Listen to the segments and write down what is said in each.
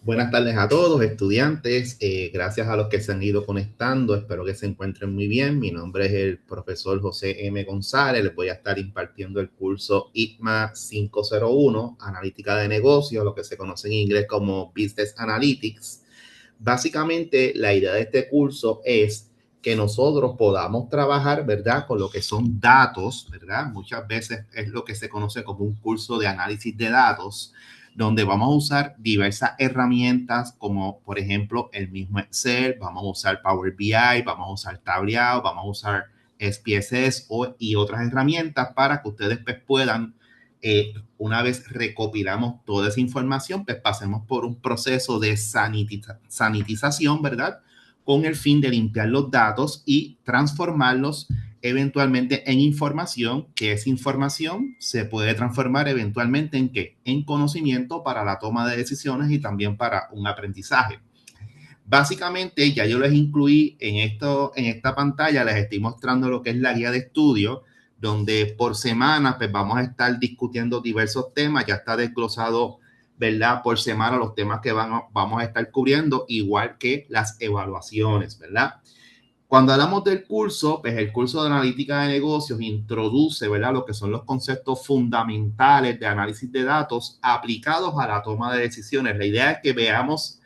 Buenas tardes a todos, estudiantes. Gracias a los que se han ido conectando. Espero que se encuentren muy bien. Mi nombre es el profesor José M. González. Les voy a estar impartiendo el curso ITMA 501, Analítica de Negocios, lo que se conoce en inglés como Business Analytics. Básicamente, la idea de este curso es que nosotros podamos trabajar, ¿verdad?, con lo que son datos, ¿verdad? Muchas veces es lo que se conoce como un curso de análisis de datos, donde vamos a usar diversas herramientas como, por ejemplo, el mismo Excel, vamos a usar Power BI, vamos a usar Tableau, vamos a usar SPSS y otras herramientas para que ustedes pues, puedan una vez recopilamos toda esa información, pues pasemos por un proceso de sanitización, ¿verdad? Con el fin de limpiar los datos y transformarlos eventualmente en información, que esa información se puede transformar eventualmente en ¿qué? En conocimiento para la toma de decisiones y también para un aprendizaje. Básicamente, ya yo les incluí en esta pantalla, les estoy mostrando lo que es la guía de estudio, donde por semana pues vamos a estar discutiendo diversos temas, ya está desglosado, ¿verdad? Por semana los temas que vamos a estar cubriendo, igual que las evaluaciones, ¿verdad? Cuando hablamos del curso, pues el curso de analítica de negocios introduce, ¿verdad?, lo que son los conceptos fundamentales de análisis de datos aplicados a la toma de decisiones. La idea es que veamos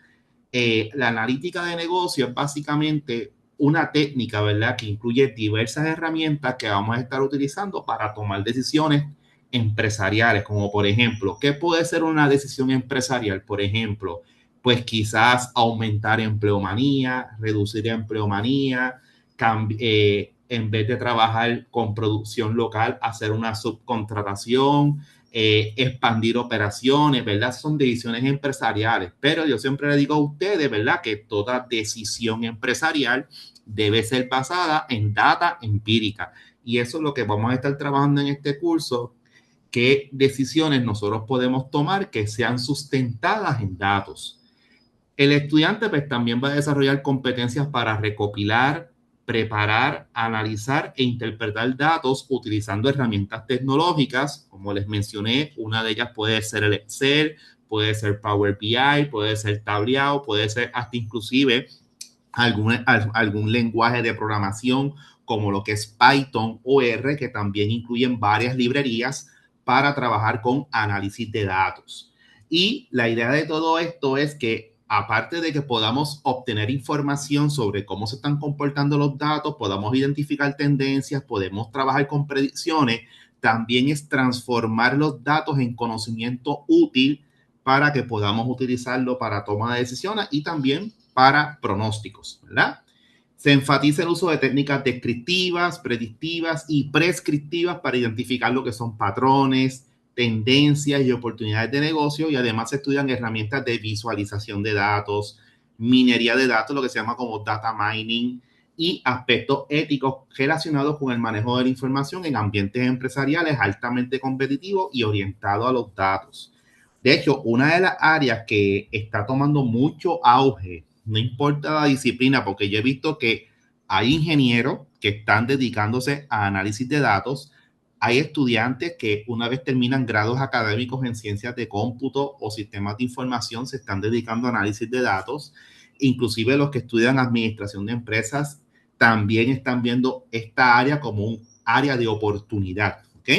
la analítica de negocio es básicamente una técnica, ¿verdad?, que incluye diversas herramientas que vamos a estar utilizando para tomar decisiones empresariales, como por ejemplo, ¿qué puede ser una decisión empresarial? Por ejemplo, pues quizás aumentar empleomanía, reducir empleomanía, en vez de trabajar con producción local, hacer una subcontratación, expandir operaciones, ¿verdad? Son decisiones empresariales, pero yo siempre le digo a ustedes, ¿verdad?, que toda decisión empresarial debe ser basada en data empírica. Y eso es lo que vamos a estar trabajando en este curso, qué decisiones nosotros podemos tomar que sean sustentadas en datos. El estudiante pues, también va a desarrollar competencias para recopilar, preparar, analizar e interpretar datos utilizando herramientas tecnológicas. Como les mencioné, una de ellas puede ser el Excel, puede ser Power BI, puede ser Tableau, puede ser hasta inclusive algún lenguaje de programación como lo que es Python o R, que también incluyen varias librerías para trabajar con análisis de datos. Y la idea de todo esto es que aparte de que podamos obtener información sobre cómo se están comportando los datos, podamos identificar tendencias, podemos trabajar con predicciones, también es transformar los datos en conocimiento útil para que podamos utilizarlo para toma de decisiones y también para pronósticos, ¿verdad? Se enfatiza el uso de técnicas descriptivas, predictivas y prescriptivas para identificar lo que son patrones, tendencias y oportunidades de negocio, y además se estudian herramientas de visualización de datos, minería de datos, lo que se llama como data mining, y aspectos éticos relacionados con el manejo de la información en ambientes empresariales altamente competitivos y orientados a los datos. De hecho, una de las áreas que está tomando mucho auge, no importa la disciplina, porque yo he visto que hay ingenieros que están dedicándose a análisis de datos, hay estudiantes que una vez terminan grados académicos en ciencias de cómputo o sistemas de información se están dedicando a análisis de datos, inclusive los que estudian administración de empresas también están viendo esta área como un área de oportunidad, ¿ok?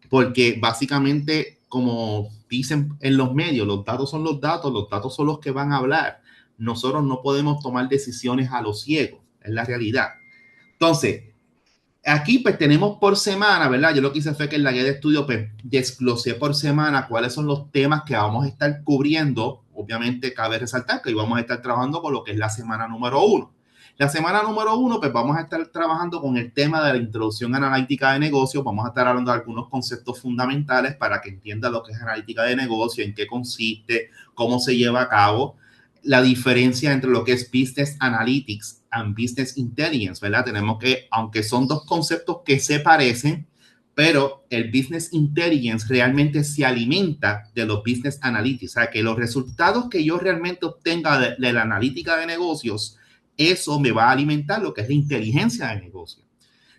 Porque básicamente, como dicen en los medios, los datos son los que van a hablar. Nosotros no podemos tomar decisiones a lo ciego, es la realidad. Entonces, aquí pues tenemos por semana, ¿verdad? Yo lo que hice fue que en la guía de estudio pues desglosé por semana cuáles son los temas que vamos a estar cubriendo. Obviamente cabe resaltar que hoy vamos a estar trabajando con lo que es la semana número 1. La semana número 1 pues vamos a estar trabajando con el tema de la introducción analítica de negocios. Vamos a estar hablando de algunos conceptos fundamentales para que entienda lo que es analítica de negocio, en qué consiste, cómo se lleva a cabo, la diferencia entre lo que es Business Analytics and Business Intelligence, ¿verdad? Tenemos que, aunque son dos conceptos que se parecen, pero el Business Intelligence realmente se alimenta de los Business Analytics, o sea, que los resultados que yo realmente obtenga de la analítica de negocios, eso me va a alimentar lo que es la inteligencia de negocio.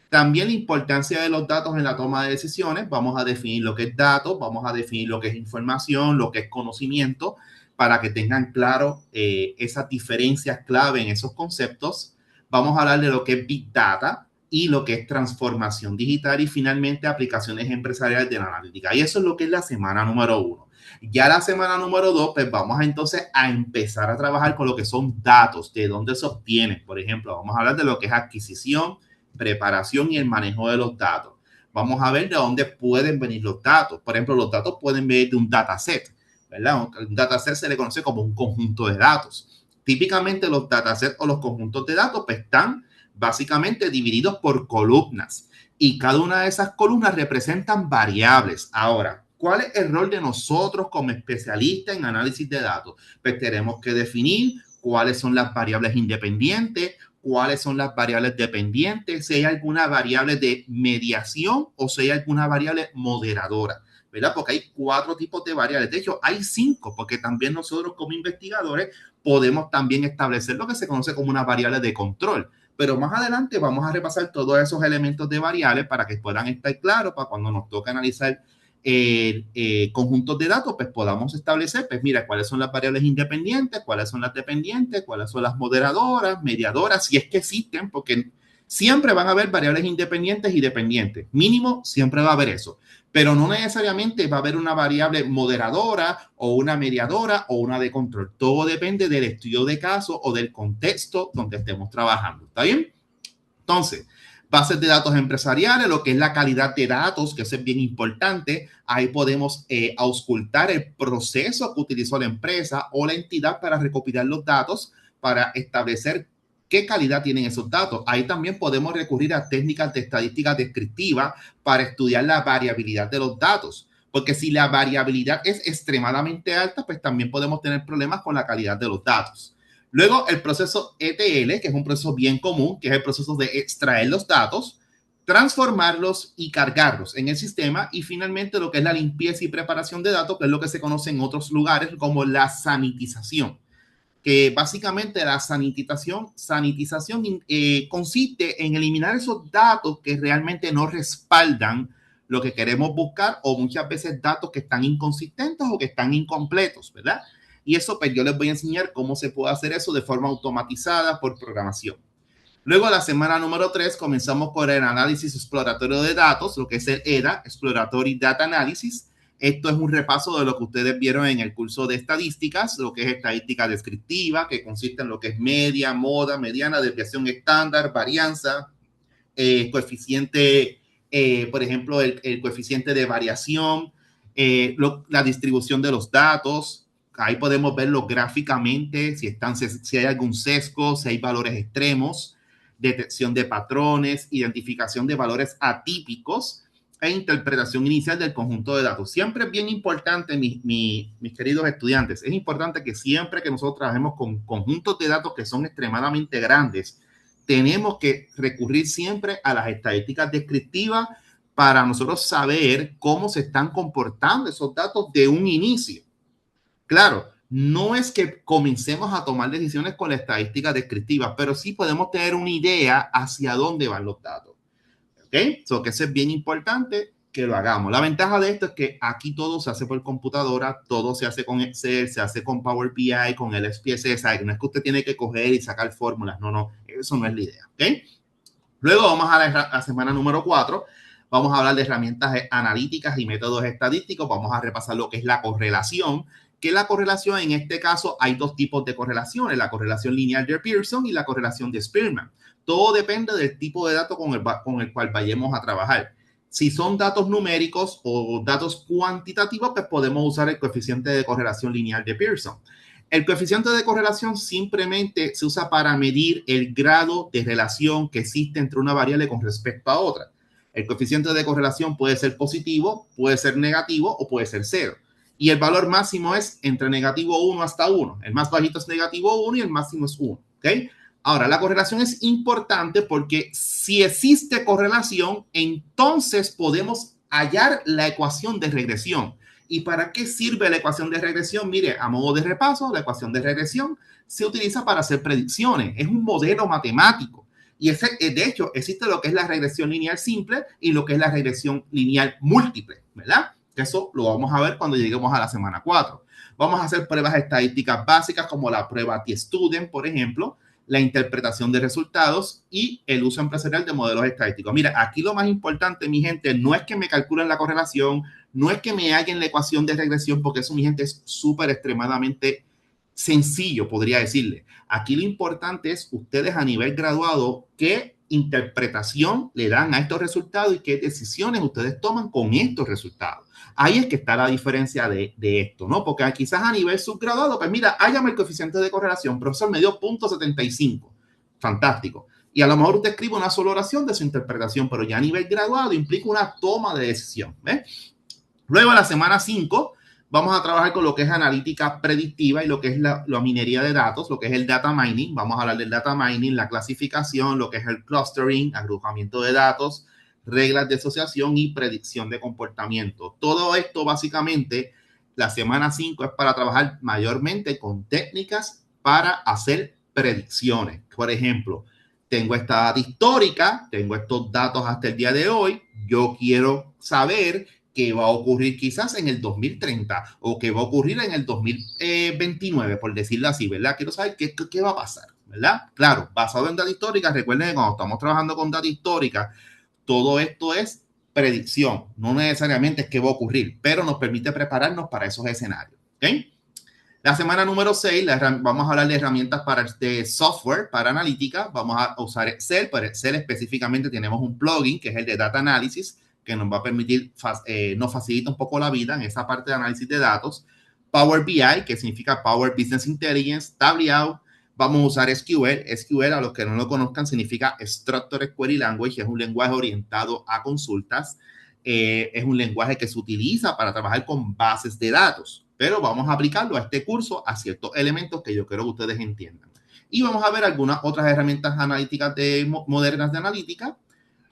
También la importancia de los datos en la toma de decisiones. Vamos a definir lo que es datos, vamos a definir lo que es información, lo que es conocimiento. para que tengan claro esas diferencias clave en esos conceptos. Vamos a hablar de lo que es Big Data y lo que es transformación digital y finalmente aplicaciones empresariales de la analítica. Y eso es lo que es la semana número 1. Ya la semana número 2, pues vamos entonces a empezar a trabajar con lo que son datos, de dónde se obtienen. Por ejemplo, vamos a hablar de lo que es adquisición, preparación y el manejo de los datos. Vamos a ver de dónde pueden venir los datos. Por ejemplo, los datos pueden venir de un dataset, ¿verdad? Un dataset se le conoce como un conjunto de datos. Típicamente los datasets o los conjuntos de datos pues, están básicamente divididos por columnas y cada una de esas columnas representan variables. Ahora, ¿cuál es el rol de nosotros como especialistas en análisis de datos? Pues tenemos que definir cuáles son las variables independientes, cuáles son las variables dependientes, si hay alguna variable de mediación o si hay alguna variable moderadora, ¿verdad? Porque hay 4 tipos de variables. De hecho, hay 5, porque también nosotros como investigadores podemos también establecer lo que se conoce como una variable de control. Pero más adelante vamos a repasar todos esos elementos de variables para que puedan estar claros para cuando nos toque analizar conjuntos de datos, pues podamos establecer, pues mira, cuáles son las variables independientes, cuáles son las dependientes, cuáles son las moderadoras, mediadoras, si es que existen, porque siempre van a haber variables independientes y dependientes. Mínimo, siempre va a haber eso. Pero no necesariamente va a haber una variable moderadora o una mediadora o una de control. Todo depende del estudio de caso o del contexto donde estemos trabajando. ¿Está bien? Entonces, bases de datos empresariales, lo que es la calidad de datos, que eso es bien importante. Ahí podemos auscultar el proceso que utilizó la empresa o la entidad para recopilar los datos, para establecer qué calidad tienen esos datos. Ahí también podemos recurrir a técnicas de estadística descriptiva para estudiar la variabilidad de los datos. Porque si la variabilidad es extremadamente alta, pues también podemos tener problemas con la calidad de los datos. Luego, el proceso ETL, que es un proceso bien común, que es el proceso de extraer los datos, transformarlos y cargarlos en el sistema. Y finalmente, lo que es la limpieza y preparación de datos, que es lo que se conoce en otros lugares como la sanitización. Que básicamente la sanitización consiste en eliminar esos datos que realmente no respaldan lo que queremos buscar o muchas veces datos que están inconsistentes o que están incompletos, ¿verdad? Y eso, pues yo les voy a enseñar cómo se puede hacer eso de forma automatizada por programación. Luego, la semana número 3, comenzamos con el análisis exploratorio de datos, lo que es el EDA, Exploratory Data Analysis. Esto es un repaso de lo que ustedes vieron en el curso de estadísticas, lo que es estadística descriptiva, que consiste en lo que es media, moda, mediana, desviación estándar, varianza, coeficiente, por ejemplo, el coeficiente de variación, la distribución de los datos. Ahí podemos verlo gráficamente, si hay algún sesgo, si hay valores extremos, detección de patrones, identificación de valores atípicos e interpretación inicial del conjunto de datos. Siempre es bien importante, mis queridos estudiantes, es importante que siempre que nosotros trabajemos con conjuntos de datos que son extremadamente grandes, tenemos que recurrir siempre a las estadísticas descriptivas para nosotros saber cómo se están comportando esos datos de un inicio. Claro, no es que comencemos a tomar decisiones con la estadística descriptiva, pero sí podemos tener una idea hacia dónde van los datos. ¿Ok? So que eso es bien importante que lo hagamos. La ventaja de esto es que aquí todo se hace por computadora, todo se hace con Excel, se hace con Power BI, con el SPSS. No es que usted tiene que coger y sacar fórmulas. No, eso no es la idea. ¿Ok? Luego vamos a la semana número 4. Vamos a hablar de herramientas analíticas y métodos estadísticos. Vamos a repasar lo que es la correlación. Que la correlación, en este caso, hay 2 tipos de correlaciones, la correlación lineal de Pearson y la correlación de Spearman. Todo depende del tipo de dato con el cual vayamos a trabajar. Si son datos numéricos o datos cuantitativos, pues podemos usar el coeficiente de correlación lineal de Pearson. El coeficiente de correlación simplemente se usa para medir el grado de relación que existe entre una variable con respecto a otra. El coeficiente de correlación puede ser positivo, puede ser negativo o puede ser 0. Y el valor máximo es entre negativo 1 hasta 1. El más bajito es negativo 1 y el máximo es 1. ¿Okay? Ahora, la correlación es importante porque si existe correlación, entonces podemos hallar la ecuación de regresión. ¿Y para qué sirve la ecuación de regresión? Mire, a modo de repaso, la ecuación de regresión se utiliza para hacer predicciones. Es un modelo matemático. Y de hecho, existe lo que es la regresión lineal simple y lo que es la regresión lineal múltiple, ¿verdad? que eso lo vamos a ver cuando lleguemos a la semana 4. Vamos a hacer pruebas estadísticas básicas como la prueba T-Student, por ejemplo, la interpretación de resultados y el uso empresarial de modelos estadísticos. Mira, aquí lo más importante, mi gente, no es que me calculen la correlación, no es que me hagan la ecuación de regresión, porque eso, mi gente, es súper extremadamente sencillo, podría decirle. Aquí lo importante es ustedes a nivel graduado, qué interpretación le dan a estos resultados y qué decisiones ustedes toman con estos resultados. Ahí es que está la diferencia de esto, ¿no? Porque quizás a nivel subgraduado, pues mira, hállame el coeficiente de correlación, profesor, me dio 0.75. Fantástico. Y a lo mejor usted escribe una sola oración de su interpretación, pero ya a nivel graduado implica una toma de decisión, ¿ves? Luego, a la semana 5, vamos a trabajar con lo que es analítica predictiva y lo que es la minería de datos, lo que es el data mining. Vamos a hablar del data mining, la clasificación, lo que es el clustering, agrupamiento de datos, reglas de asociación y predicción de comportamiento. Todo esto, básicamente, la semana 5 es para trabajar mayormente con técnicas para hacer predicciones. Por ejemplo, tengo esta data histórica, tengo estos datos hasta el día de hoy, yo quiero saber qué va a ocurrir quizás en el 2030 o qué va a ocurrir en el 2029, por decirlo así, ¿verdad? Quiero saber qué va a pasar, ¿verdad? Claro, basado en data histórica, recuerden que cuando estamos trabajando con data histórica, todo esto es predicción, no necesariamente es qué va a ocurrir, pero nos permite prepararnos para esos escenarios, ¿ok? La semana número 6, vamos a hablar de herramientas de software para analítica. Vamos a usar Excel. Para Excel específicamente tenemos un plugin que es el de Data Analysis, que nos va a permitir, nos facilita un poco la vida en esa parte de análisis de datos. Power BI, que significa Power Business Intelligence. Tableau. Vamos a usar SQL. SQL, a los que no lo conozcan, significa Structured Query Language. Es un lenguaje orientado a consultas. Es un lenguaje que se utiliza para trabajar con bases de datos, pero vamos a aplicarlo a este curso a ciertos elementos que yo quiero que ustedes entiendan. Y vamos a ver algunas otras herramientas analíticas modernas de analítica.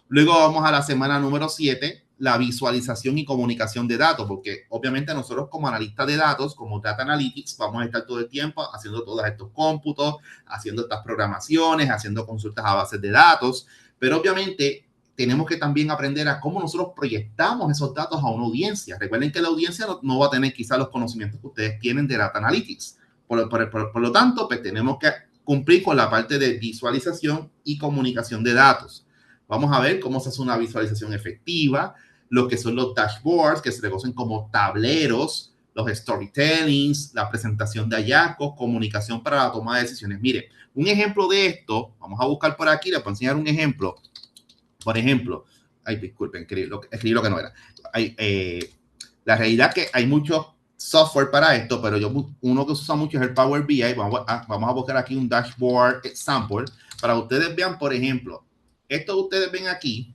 Luego vamos a la semana número 7, la visualización y comunicación de datos, porque obviamente nosotros como analistas de datos, como Data Analytics, vamos a estar todo el tiempo haciendo todos estos cómputos, haciendo estas programaciones, haciendo consultas a bases de datos, pero obviamente tenemos que también aprender a cómo nosotros proyectamos esos datos a una audiencia. Recuerden que la audiencia no va a tener quizás los conocimientos que ustedes tienen de Data Analytics. Por lo tanto, pues tenemos que cumplir con la parte de visualización y comunicación de datos. Vamos a ver cómo se hace una visualización efectiva, lo que son los dashboards, que se le conocen como tableros, los storytellings, la presentación de hallazgos, comunicación para la toma de decisiones. Mire, un ejemplo de esto, vamos a buscar por aquí, les voy a enseñar un ejemplo. Por ejemplo, disculpen, escribí lo que no era. La realidad es que hay mucho software para esto, pero uno que se usa mucho es el Power BI. Vamos a buscar aquí un dashboard example para que ustedes vean, por ejemplo, esto que ustedes ven aquí,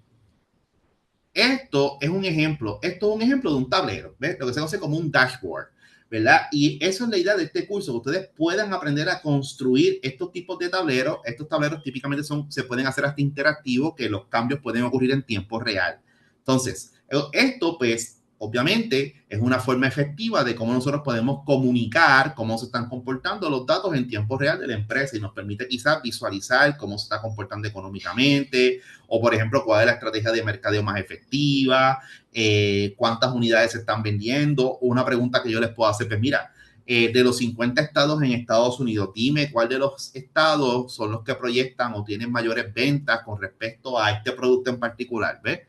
esto es un ejemplo de un tablero, ¿ves? Lo que se conoce como un dashboard, ¿verdad? Y eso es la idea de este curso, que ustedes puedan aprender a construir estos tipos de tableros. Estos tableros típicamente se pueden hacer hasta interactivos, que los cambios pueden ocurrir en tiempo real. Entonces, esto pues obviamente es una forma efectiva de cómo nosotros podemos comunicar cómo se están comportando los datos en tiempo real de la empresa y nos permite quizás visualizar cómo se está comportando económicamente o, por ejemplo, cuál es la estrategia de mercadeo más efectiva, cuántas unidades se están vendiendo. Una pregunta que yo les puedo hacer, pues mira, de los 50 estados en Estados Unidos, dime cuál de los estados son los que proyectan o tienen mayores ventas con respecto a este producto en particular, ¿ves?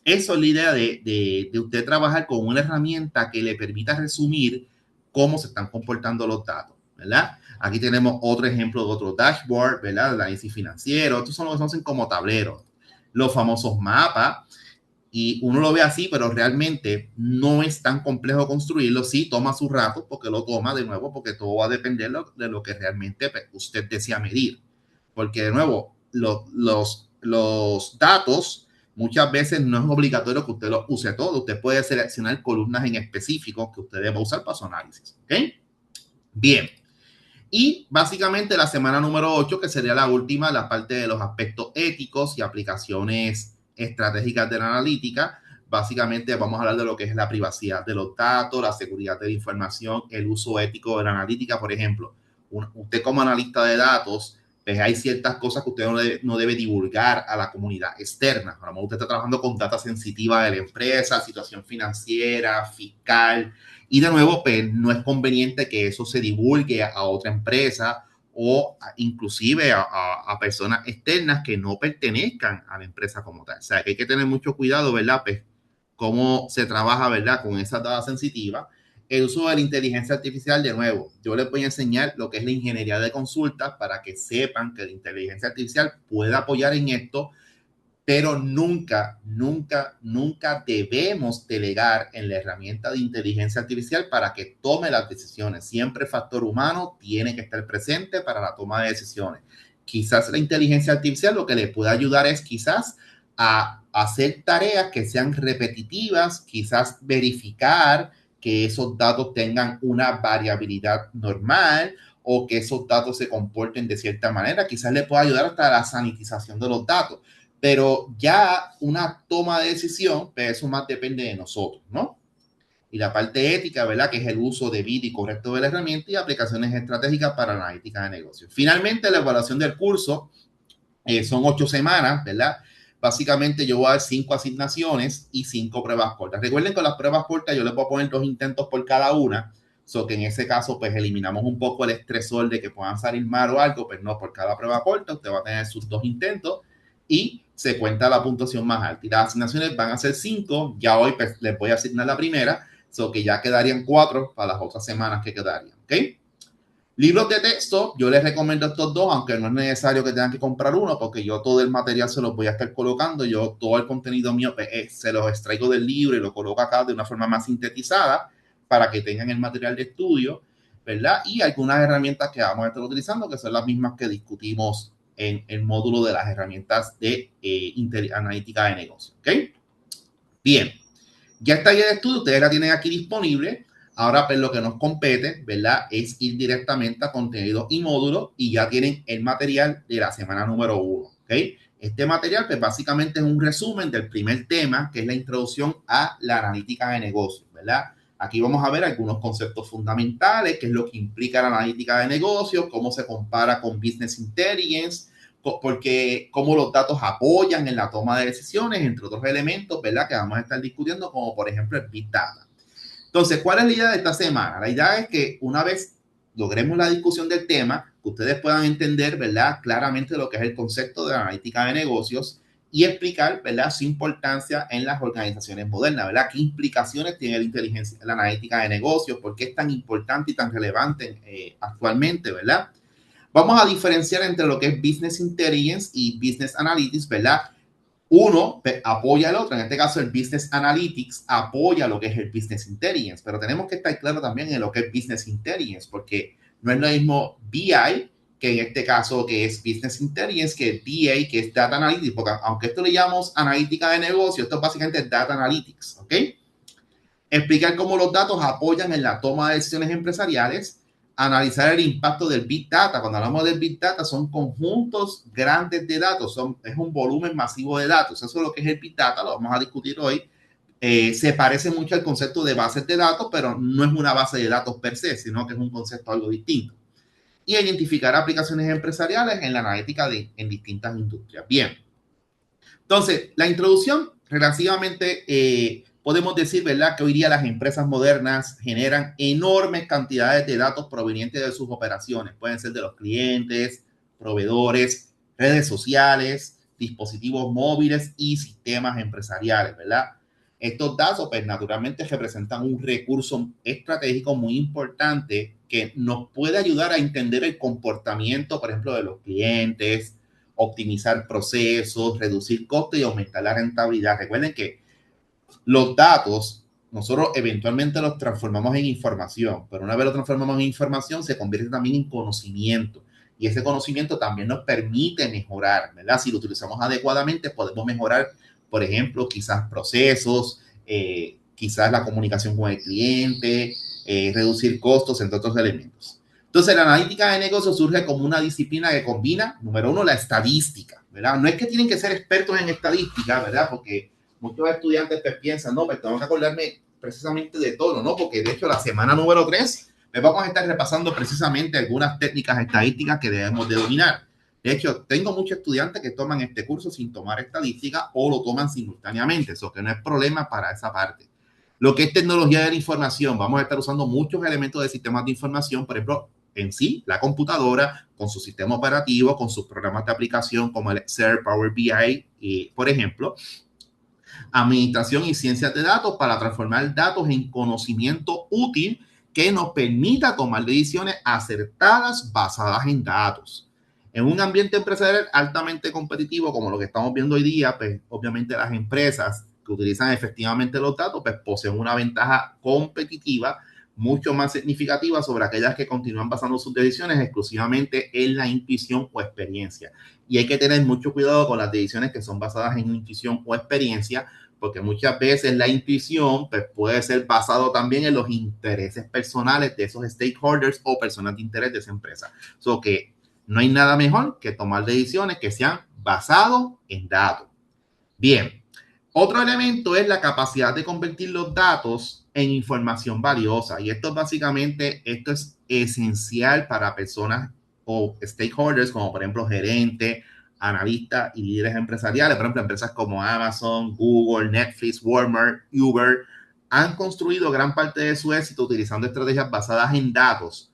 Eso es la idea de usted trabajar con una herramienta que le permita resumir cómo se están comportando los datos, ¿verdad? Aquí tenemos otro ejemplo de otro dashboard, ¿verdad? El análisis financiero. Estos son los que se conocen como tableros. Los famosos mapas. Y uno lo ve así, pero realmente no es tan complejo construirlo. Sí, toma su rato, porque lo toma de nuevo, porque todo va a depender de lo que realmente usted desea medir. Porque de nuevo, los datos muchas veces no es obligatorio que usted los use todo. Usted puede seleccionar columnas en específico que usted deba usar para su análisis. ¿Ok? Bien. Y básicamente la semana número 8, que sería la última, la parte de los aspectos éticos y aplicaciones estratégicas de la analítica. Básicamente vamos a hablar de lo que es la privacidad de los datos, la seguridad de la información, el uso ético de la analítica. Por ejemplo, usted como analista de datos pues hay ciertas cosas que usted no debe divulgar a la comunidad externa. A lo mejor usted está trabajando con data sensitiva de la empresa, situación financiera, fiscal, y de nuevo, pues no es conveniente que eso se divulgue a otra empresa o inclusive a personas externas que no pertenezcan a la empresa como tal. O sea, que hay que tener mucho cuidado, ¿verdad? Pues cómo se trabaja, ¿verdad? Con esas datas sensitivas. El uso de la inteligencia artificial, de nuevo, yo les voy a enseñar lo que es la ingeniería de consultas para que sepan que la inteligencia artificial puede apoyar en esto, pero nunca, nunca, nunca debemos delegar en la herramienta de inteligencia artificial para que tome las decisiones. Siempre el factor humano tiene que estar presente para la toma de decisiones. Quizás la inteligencia artificial lo que le puede ayudar es quizás a hacer tareas que sean repetitivas, quizás verificar que esos datos tengan una variabilidad normal o que esos datos se comporten de cierta manera. Quizás le pueda ayudar hasta la sanitización de los datos. Pero ya una toma de decisión, pues eso más depende de nosotros, ¿no? Y la parte ética, ¿verdad? Que es el uso debido y correcto de la herramienta y aplicaciones estratégicas para la analítica de negocios. Finalmente, la evaluación del curso son 8 semanas, ¿verdad? Básicamente yo voy a dar 5 asignaciones y 5 pruebas cortas. Recuerden que las pruebas cortas yo les voy a poner 2 intentos por cada una, so que en ese caso pues eliminamos un poco el estresor de que puedan salir mal o algo, pues no, por cada prueba corta usted va a tener sus 2 intentos y se cuenta la puntuación más alta. Y las asignaciones van a ser 5, ya hoy pues, les voy a asignar la primera, so que ya quedarían 4 para las otras semanas que quedarían, ¿ok? Libros de texto, yo les recomiendo estos dos, aunque no es necesario que tengan que comprar uno, porque yo todo el material se los voy a estar colocando. Yo todo el contenido mío se los extraigo del libro y lo coloco acá de una forma más sintetizada para que tengan el material de estudio, ¿verdad? Y algunas herramientas que vamos a estar utilizando, que son las mismas que discutimos en el módulo de las herramientas de analítica de negocio, ¿ok? Bien, ya está guía de estudio, ustedes la tienen aquí disponible. Ahora, pues lo que nos compete, ¿verdad? Es ir directamente a contenido y módulo y ya tienen el material de la semana número 1, ¿ok? Este material, pues básicamente es un resumen del primer tema, que es la introducción a la analítica de negocios, ¿verdad? Aquí vamos a ver algunos conceptos fundamentales, qué es lo que implica la analítica de negocios, cómo se compara con Business Intelligence, porque cómo los datos apoyan en la toma de decisiones, entre otros elementos, ¿verdad? Que vamos a estar discutiendo, como por ejemplo el Big Data. Entonces, ¿cuál es la idea de esta semana? La idea es que una vez logremos la discusión del tema, que ustedes puedan entender, ¿verdad? Claramente lo que es el concepto de la analítica de negocios y explicar, ¿verdad? Su importancia en las organizaciones modernas, ¿verdad? ¿Qué implicaciones tiene la analítica de negocios? ¿Por qué es tan importante y tan relevante actualmente, ¿verdad? Vamos a diferenciar entre lo que es Business Intelligence y Business Analytics, ¿verdad? Uno apoya al otro, en este caso el Business Analytics apoya lo que es el Business Intelligence, pero tenemos que estar claro también en lo que es Business Intelligence, porque no es lo mismo BI, que en este caso que es Business Intelligence, que DA, que es Data Analytics, porque aunque esto le llamamos analítica de negocio, esto es básicamente Data Analytics, ¿ok? Explicar cómo los datos apoyan en la toma de decisiones empresariales, analizar el impacto del Big Data. Cuando hablamos del Big Data, son conjuntos grandes de datos, es un volumen masivo de datos. Eso es lo que es el Big Data, lo vamos a discutir hoy. Se parece mucho al concepto de bases de datos, pero no es una base de datos per se, sino que es un concepto algo distinto. Y identificar aplicaciones empresariales en la analítica en distintas industrias. Bien. Entonces, la introducción relativamente podemos decir, ¿verdad?, que hoy día las empresas modernas generan enormes cantidades de datos provenientes de sus operaciones. Pueden ser de los clientes, proveedores, redes sociales, dispositivos móviles y sistemas empresariales, ¿verdad? Estos datos, pues, naturalmente representan un recurso estratégico muy importante que nos puede ayudar a entender el comportamiento, por ejemplo, de los clientes, optimizar procesos, reducir costos y aumentar la rentabilidad. Recuerden que los datos nosotros eventualmente los transformamos en información, pero una vez lo transformamos en información se convierte también en conocimiento y ese conocimiento también nos permite mejorar, ¿verdad? Si lo utilizamos adecuadamente podemos mejorar, por ejemplo, quizás procesos, quizás la comunicación con el cliente, reducir costos, entre otros elementos. Entonces, la analítica de negocios surge como una disciplina que combina, número uno, la estadística, ¿verdad? No es que tienen que ser expertos en estadística, ¿verdad? Porque muchos estudiantes pues, piensan, no, pero tengo que acordarme precisamente de todo, ¿no? Porque de hecho la semana número 3 pues vamos a estar repasando precisamente algunas técnicas estadísticas que debemos de dominar. De hecho, tengo muchos estudiantes que toman este curso sin tomar estadística o lo toman simultáneamente, eso que no es problema para esa parte. Lo que es tecnología de la información, vamos a estar usando muchos elementos de sistemas de información, por ejemplo, en sí, la computadora, con su sistema operativo, con sus programas de aplicación como el Excel, Power BI, y, por ejemplo, administración y ciencias de datos para transformar datos en conocimiento útil que nos permita tomar decisiones acertadas basadas en datos. En un ambiente empresarial altamente competitivo como lo que estamos viendo hoy día, pues obviamente las empresas que utilizan efectivamente los datos, pues poseen una ventaja competitiva mucho más significativa sobre aquellas que continúan basando sus decisiones exclusivamente en la intuición o experiencia. Y hay que tener mucho cuidado con las decisiones que son basadas en intuición o experiencia, porque muchas veces la intuición pues, puede ser basado también en los intereses personales de esos stakeholders o personas de interés de esa empresa. So que no hay nada mejor que tomar decisiones que sean basadas en datos. Bien, otro elemento es la capacidad de convertir los datos en información valiosa. Y esto básicamente, esto es esencial para personas o stakeholders como por ejemplo gerentes, analistas y líderes empresariales. Por ejemplo, empresas como Amazon, Google, Netflix, Walmart, Uber han construido gran parte de su éxito utilizando estrategias basadas en datos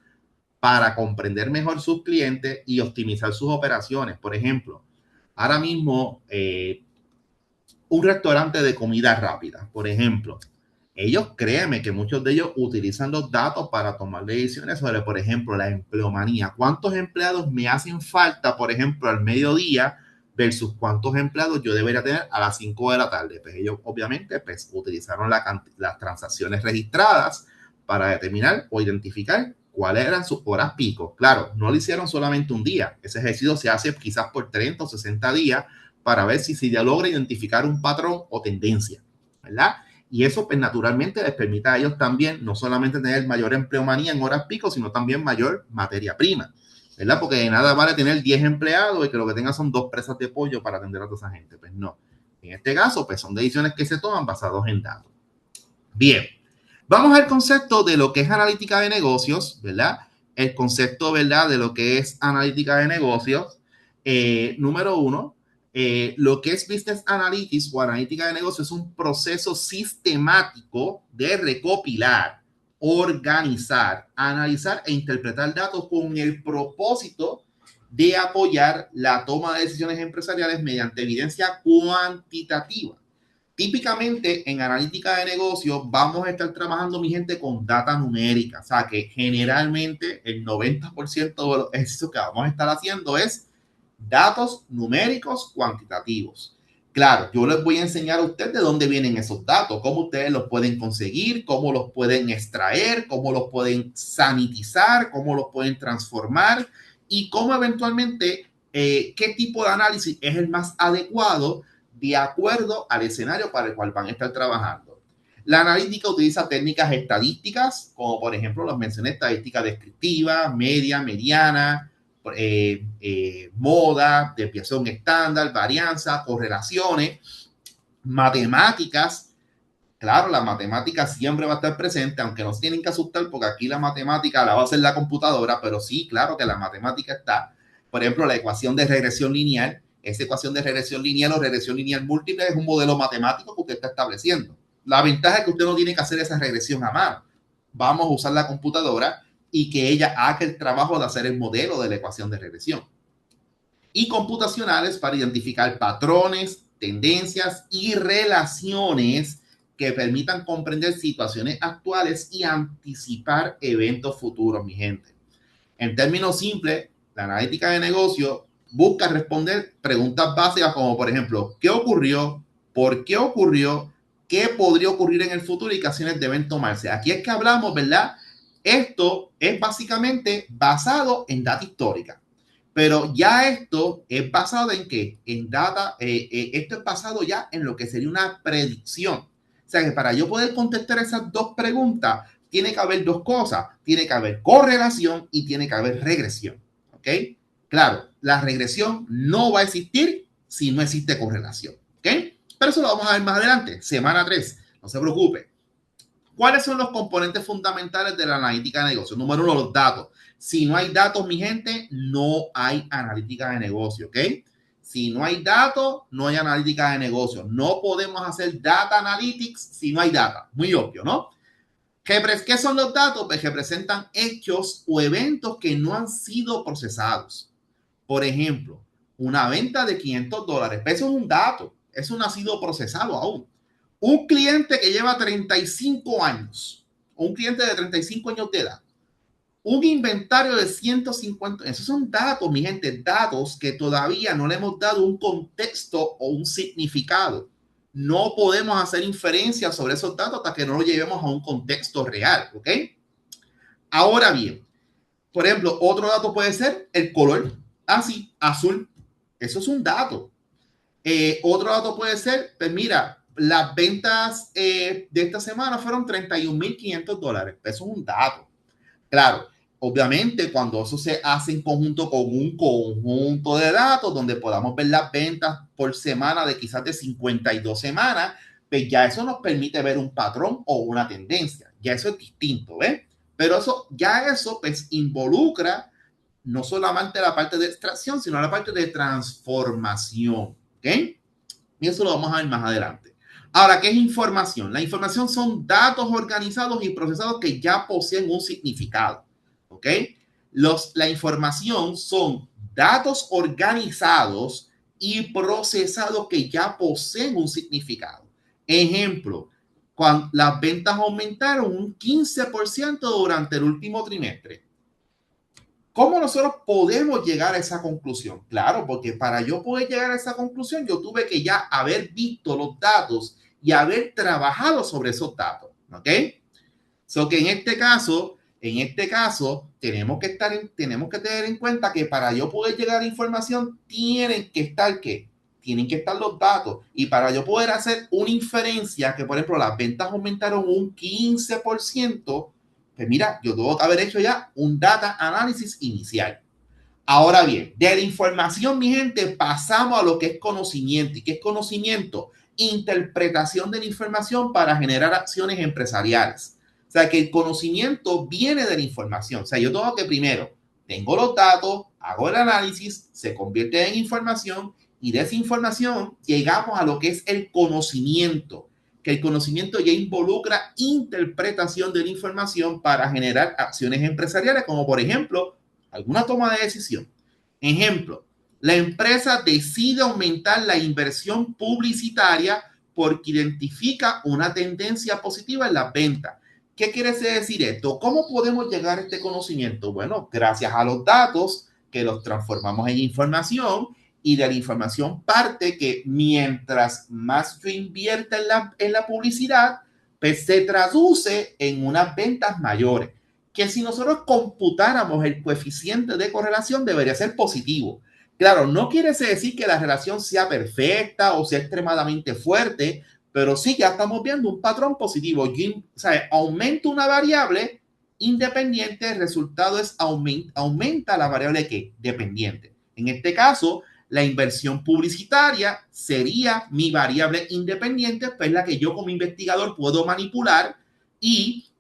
para comprender mejor sus clientes y optimizar sus operaciones. Por ejemplo, ahora mismo un restaurante de comida rápida, por ejemplo, ellos créeme que muchos de ellos utilizan los datos para tomar decisiones sobre, por ejemplo, la empleomanía. ¿Cuántos empleados me hacen falta, por ejemplo, al mediodía versus cuántos empleados yo debería tener a las 5 de la tarde? Pues ellos obviamente pues, utilizaron las transacciones registradas para determinar o identificar cuáles eran sus horas pico. Claro, no lo hicieron solamente un día. Ese ejercicio se hace quizás por 30 o 60 días para ver si ya logra identificar un patrón o tendencia, ¿verdad? Y eso, pues, naturalmente les permite a ellos también no solamente tener mayor empleomanía en horas pico, sino también mayor materia prima, ¿verdad? Porque de nada vale tener 10 empleados y que lo que tenga son 2 presas de pollo para atender a toda esa gente. Pues no. En este caso, pues son decisiones que se toman basados en datos. Bien, vamos al concepto de lo que es analítica de negocios, ¿verdad? El concepto, ¿verdad? De lo que es analítica de negocios. Número uno, lo que es Business Analytics o analítica de negocios es un proceso sistemático de recopilar, organizar, analizar e interpretar datos con el propósito de apoyar la toma de decisiones empresariales mediante evidencia cuantitativa. Típicamente en analítica de negocio vamos a estar trabajando, mi gente, con data numérica. O sea que generalmente el 90% de los ejercicios que vamos a estar haciendo es datos numéricos cuantitativos. Claro, yo les voy a enseñar a ustedes de dónde vienen esos datos, cómo ustedes los pueden conseguir, cómo los pueden extraer, cómo los pueden sanitizar, cómo los pueden transformar y cómo eventualmente qué tipo de análisis es el más adecuado de acuerdo al escenario para el cual van a estar trabajando. La analítica utiliza técnicas estadísticas, como por ejemplo las mencioné, estadística descriptiva, media, mediana, moda, desviación estándar, varianza, correlaciones, matemáticas. Claro, la matemática siempre va a estar presente, aunque no se tienen que asustar porque aquí la matemática la va a hacer la computadora, pero sí, claro que la matemática está. Por ejemplo, la ecuación de regresión lineal, esa ecuación de regresión lineal o regresión lineal múltiple es un modelo matemático que usted está estableciendo. La ventaja es que usted no tiene que hacer esa regresión a mano. Vamos a usar la computadora y que ella haga el trabajo de hacer el modelo de la ecuación de regresión. Y computacionales para identificar patrones, tendencias y relaciones que permitan comprender situaciones actuales y anticipar eventos futuros, mi gente. En términos simples, la analítica de negocio busca responder preguntas básicas como, por ejemplo, ¿qué ocurrió? ¿Por qué ocurrió? ¿Qué podría ocurrir en el futuro y qué acciones deben tomarse? Aquí es que hablamos, ¿verdad? Esto es básicamente basado en data histórica. Pero ya esto es basado en qué? En data, esto es basado ya en lo que sería una predicción. O sea que para yo poder contestar esas dos preguntas, tiene que haber dos cosas. Tiene que haber correlación y tiene que haber regresión. ¿Ok? Claro, la regresión no va a existir si no existe correlación. ¿Ok? Pero eso lo vamos a ver más adelante, semana 3. No se preocupe. ¿Cuáles son los componentes fundamentales de la analítica de negocio? Número uno, los datos. Si no hay datos, mi gente, no hay analítica de negocio, ¿ok? Si no hay datos, no hay analítica de negocio. No podemos hacer data analytics si no hay data. Muy obvio, ¿no? ¿Qué son los datos? Pues representan hechos o eventos que no han sido procesados. Por ejemplo, una venta de $500. Eso es un dato. Eso no ha sido procesado aún. Un cliente que lleva 35 años, un cliente de 35 años de edad, un inventario de 150, esos son datos, mi gente, datos que todavía no le hemos dado un contexto o un significado. No podemos hacer inferencias sobre esos datos hasta que no lo llevemos a un contexto real, ¿ok? Ahora bien, por ejemplo, otro dato puede ser el color. Así, azul. Eso es un dato. Otro dato puede ser, pues mira, las ventas de esta semana fueron $31,500. Eso es un dato. Claro, obviamente cuando eso se hace en conjunto con un conjunto de datos donde podamos ver las ventas por semana de quizás de 52 semanas, pues ya eso nos permite ver un patrón o una tendencia. Ya eso es distinto, ¿ves? Pero eso pues involucra no solamente la parte de extracción, sino la parte de transformación, ¿ok? Y eso lo vamos a ver más adelante. Ahora, ¿qué es información? La información son datos organizados y procesados que ya poseen un significado, ¿ok? La información son datos organizados y procesados que ya poseen un significado. Ejemplo, cuando las ventas aumentaron un 15% durante el último trimestre. ¿Cómo nosotros podemos llegar a esa conclusión? Claro, porque para yo poder llegar a esa conclusión, yo tuve que ya haber visto los datos y haber trabajado sobre esos datos, ¿ok? So que en este caso, tenemos que tener en cuenta que para yo poder llegar a la información, tienen que estar los datos. Y para yo poder hacer una inferencia, que por ejemplo las ventas aumentaron un 15%, pues mira, yo tengo que haber hecho ya un data análisis inicial. Ahora bien, de la información, mi gente, pasamos a lo que es conocimiento. ¿Y qué es conocimiento? Interpretación de la información para generar acciones empresariales. O sea, que el conocimiento viene de la información. O sea, yo tengo que primero, tengo los datos, hago el análisis, se convierte en información y de esa información llegamos a lo que es el conocimiento, que el conocimiento ya involucra interpretación de la información para generar acciones empresariales, como por ejemplo, alguna toma de decisión. Ejemplo, la empresa decide aumentar la inversión publicitaria porque identifica una tendencia positiva en las ventas. ¿Qué quiere decir esto? ¿Cómo podemos llegar a este conocimiento? Bueno, gracias a los datos que los transformamos en información y de la información parte que mientras más yo invierta en la publicidad, pues se traduce en unas ventas mayores. Que si nosotros computáramos el coeficiente de correlación debería ser positivo. Claro, no quiere decir que la relación sea perfecta o sea extremadamente fuerte, pero sí ya estamos viendo un patrón positivo. O sea, aumenta una variable independiente, el resultado es aumenta la variable que dependiente. En este caso, la inversión publicitaria sería mi variable independiente, pues la que yo como investigador puedo manipular, y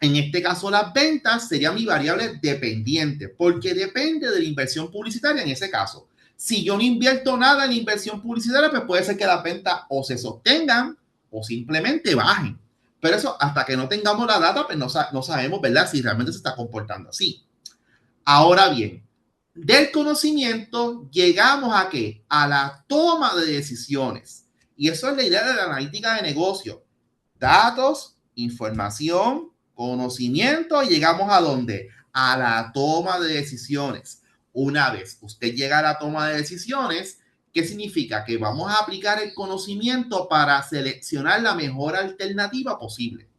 en este caso las ventas sería mi variable dependiente, porque depende de la inversión publicitaria en ese caso. Si yo no invierto nada en la inversión publicitaria, pues puede ser que las ventas o se sostengan o simplemente bajen. Pero eso, hasta que no tengamos la data, pues no sabemos, ¿verdad?, si realmente se está comportando así. Ahora bien, del conocimiento llegamos a ¿qué? A la toma de decisiones. Y eso es la idea de la analítica de negocio. Datos, información, conocimiento, y llegamos a ¿dónde? A la toma de decisiones. Una vez usted llega a la toma de decisiones, ¿qué significa? Que vamos a aplicar el conocimiento para seleccionar la mejor alternativa posible.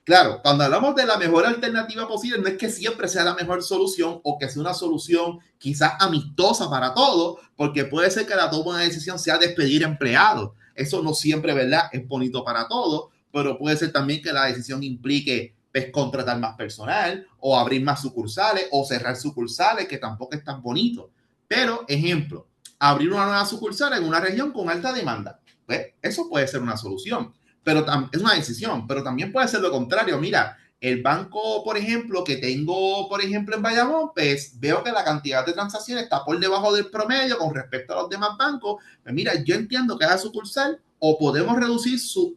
Claro, cuando hablamos de la mejor alternativa posible, no es que siempre sea la mejor solución o que sea una solución quizás amistosa para todos, porque puede ser que la toma de decisión sea despedir empleados. Eso no siempre, ¿verdad?, es bonito para todos, pero puede ser también que la decisión implique pues, contratar más personal o abrir más sucursales o cerrar sucursales, que tampoco es tan bonito. Pero, ejemplo, abrir una nueva sucursal en una región con alta demanda. Pues, eso puede ser una solución. pero es una decisión, pero también puede ser lo contrario. Mira, el banco, por ejemplo, que tengo, por ejemplo, en Bayamón, pues veo que la cantidad de transacciones está por debajo del promedio con respecto a los demás bancos. Pues mira, yo entiendo que a sucursal o podemos reducir sus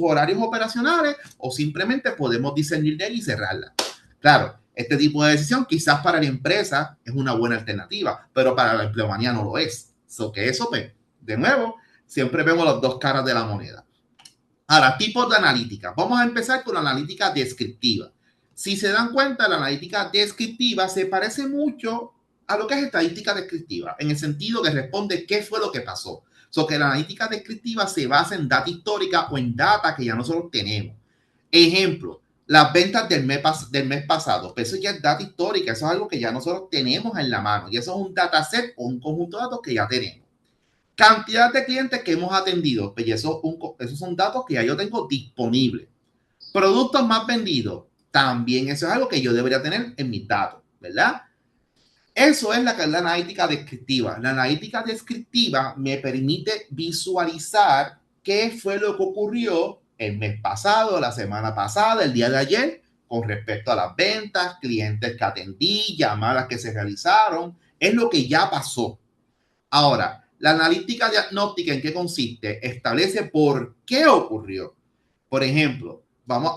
horarios operacionales o simplemente podemos discernir de ahí y cerrarla. Claro, este tipo de decisión quizás para la empresa es una buena alternativa, pero para la empleomanía no lo es. Que eso, pues, de nuevo, siempre vemos las dos caras de la moneda. Ahora, tipos de analítica. Vamos a empezar con la analítica descriptiva. Si se dan cuenta, la analítica descriptiva se parece mucho a lo que es estadística descriptiva, en el sentido que responde qué fue lo que pasó. Que la analítica descriptiva se basa en data histórica o en data que ya nosotros tenemos. Ejemplo, las ventas del mes pasado. Pues eso ya es data histórica, eso es algo que ya nosotros tenemos en la mano y eso es un dataset o un conjunto de datos que ya tenemos. Cantidad de clientes que hemos atendido, pues esos son datos que ya yo tengo disponibles. Productos más vendidos, también eso es algo que yo debería tener en mis datos, ¿verdad? Eso es la analítica descriptiva. La analítica descriptiva me permite visualizar qué fue lo que ocurrió el mes pasado, la semana pasada, el día de ayer, con respecto a las ventas, clientes que atendí, llamadas que se realizaron. Es lo que ya pasó. Ahora, la analítica diagnóstica, ¿en qué consiste? Establece por qué ocurrió. Por ejemplo,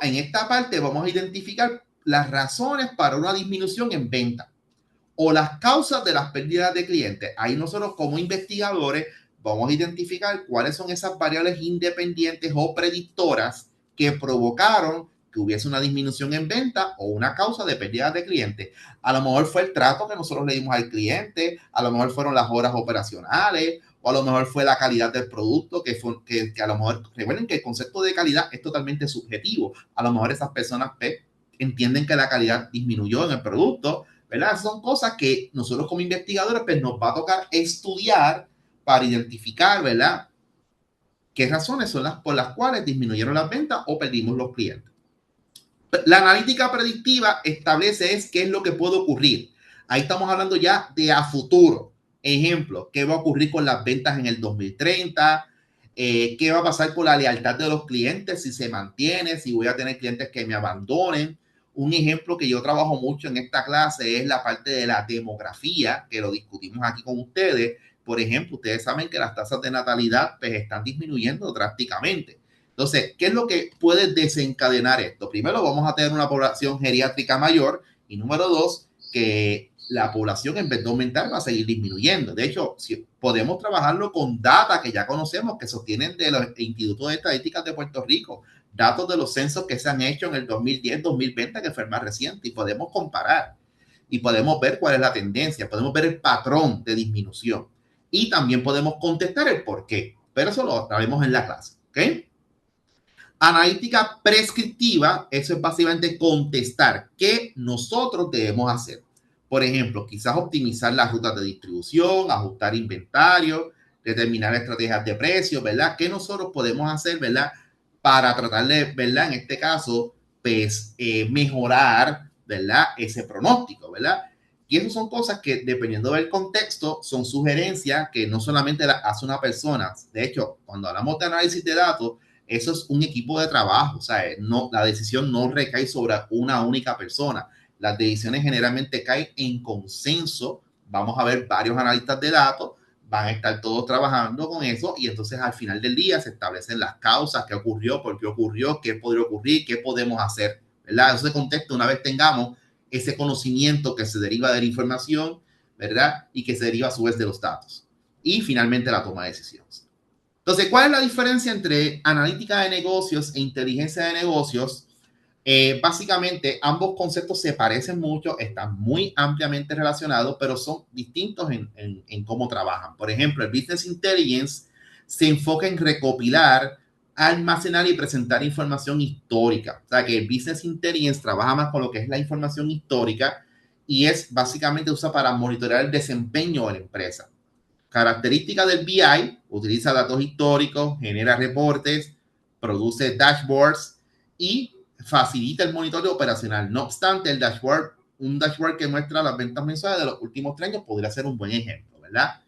en esta parte vamos a identificar las razones para una disminución en venta o las causas de las pérdidas de clientes. Ahí nosotros como investigadores vamos a identificar cuáles son esas variables independientes o predictoras que provocaron que hubiese una disminución en venta o una causa de pérdida de clientes. A lo mejor fue el trato que nosotros le dimos al cliente, a lo mejor fueron las horas operacionales, o a lo mejor fue la calidad del producto, que a lo mejor, recuerden que el concepto de calidad es totalmente subjetivo. A lo mejor esas personas entienden que la calidad disminuyó en el producto, ¿verdad? Son cosas que nosotros como investigadores pues, nos va a tocar estudiar para identificar, ¿verdad? ¿Qué razones son las por las cuales disminuyeron las ventas o perdimos los clientes? La analítica predictiva establece qué es lo que puede ocurrir. Ahí estamos hablando ya de a futuro. Ejemplo, ¿qué va a ocurrir con las ventas en el 2030? ¿Qué va a pasar con la lealtad de los clientes? Si se mantiene, si voy a tener clientes que me abandonen. Un ejemplo que yo trabajo mucho en esta clase es la parte de la demografía, que lo discutimos aquí con ustedes. Por ejemplo, ustedes saben que las tasas de natalidad pues, están disminuyendo drásticamente. Entonces, ¿qué es lo que puede desencadenar esto? Primero, vamos a tener una población geriátrica mayor y número dos, que la población en vez de aumentar va a seguir disminuyendo. De hecho, si podemos trabajarlo con data que ya conocemos, que sostienen de los institutos de estadísticas de Puerto Rico, datos de los censos que se han hecho en el 2010-2020, que fue el más reciente, y podemos comparar y podemos ver cuál es la tendencia, podemos ver el patrón de disminución y también podemos contestar el por qué, pero eso lo haremos en la clase, ¿ok? Analítica prescriptiva, eso es básicamente contestar qué nosotros debemos hacer. Por ejemplo, quizás optimizar las rutas de distribución, ajustar inventario, determinar estrategias de precios, ¿verdad? ¿Qué nosotros podemos hacer, ¿verdad? Para tratar de, ¿verdad? En este caso, pues mejorar, ¿verdad? Ese pronóstico, ¿verdad? Y eso son cosas que, dependiendo del contexto, son sugerencias que no solamente las hace una persona. De hecho, cuando hablamos de análisis de datos, eso es un equipo de trabajo, o sea, no, la decisión no recae sobre una única persona. Las decisiones generalmente caen en consenso. Vamos a ver varios analistas de datos, van a estar todos trabajando con eso y entonces al final del día se establecen las causas, qué ocurrió, por qué ocurrió, qué podría ocurrir, qué podemos hacer, ¿verdad? Eso se contesta una vez tengamos ese conocimiento que se deriva de la información, ¿verdad? Y que se deriva a su vez de los datos. Y finalmente la toma de decisiones. Entonces, ¿cuál es la diferencia entre analítica de negocios e inteligencia de negocios? Básicamente, ambos conceptos se parecen mucho, están muy ampliamente relacionados, pero son distintos en cómo trabajan. Por ejemplo, el Business Intelligence se enfoca en recopilar, almacenar y presentar información histórica. O sea, que el Business Intelligence trabaja más con lo que es la información histórica y es básicamente usa para monitorear el desempeño de la empresa. Característica del BI, utiliza datos históricos, genera reportes, produce dashboards y facilita el monitoreo operacional. No obstante, un dashboard que muestra las ventas mensuales de los últimos 3 años podría ser un buen ejemplo, ¿verdad?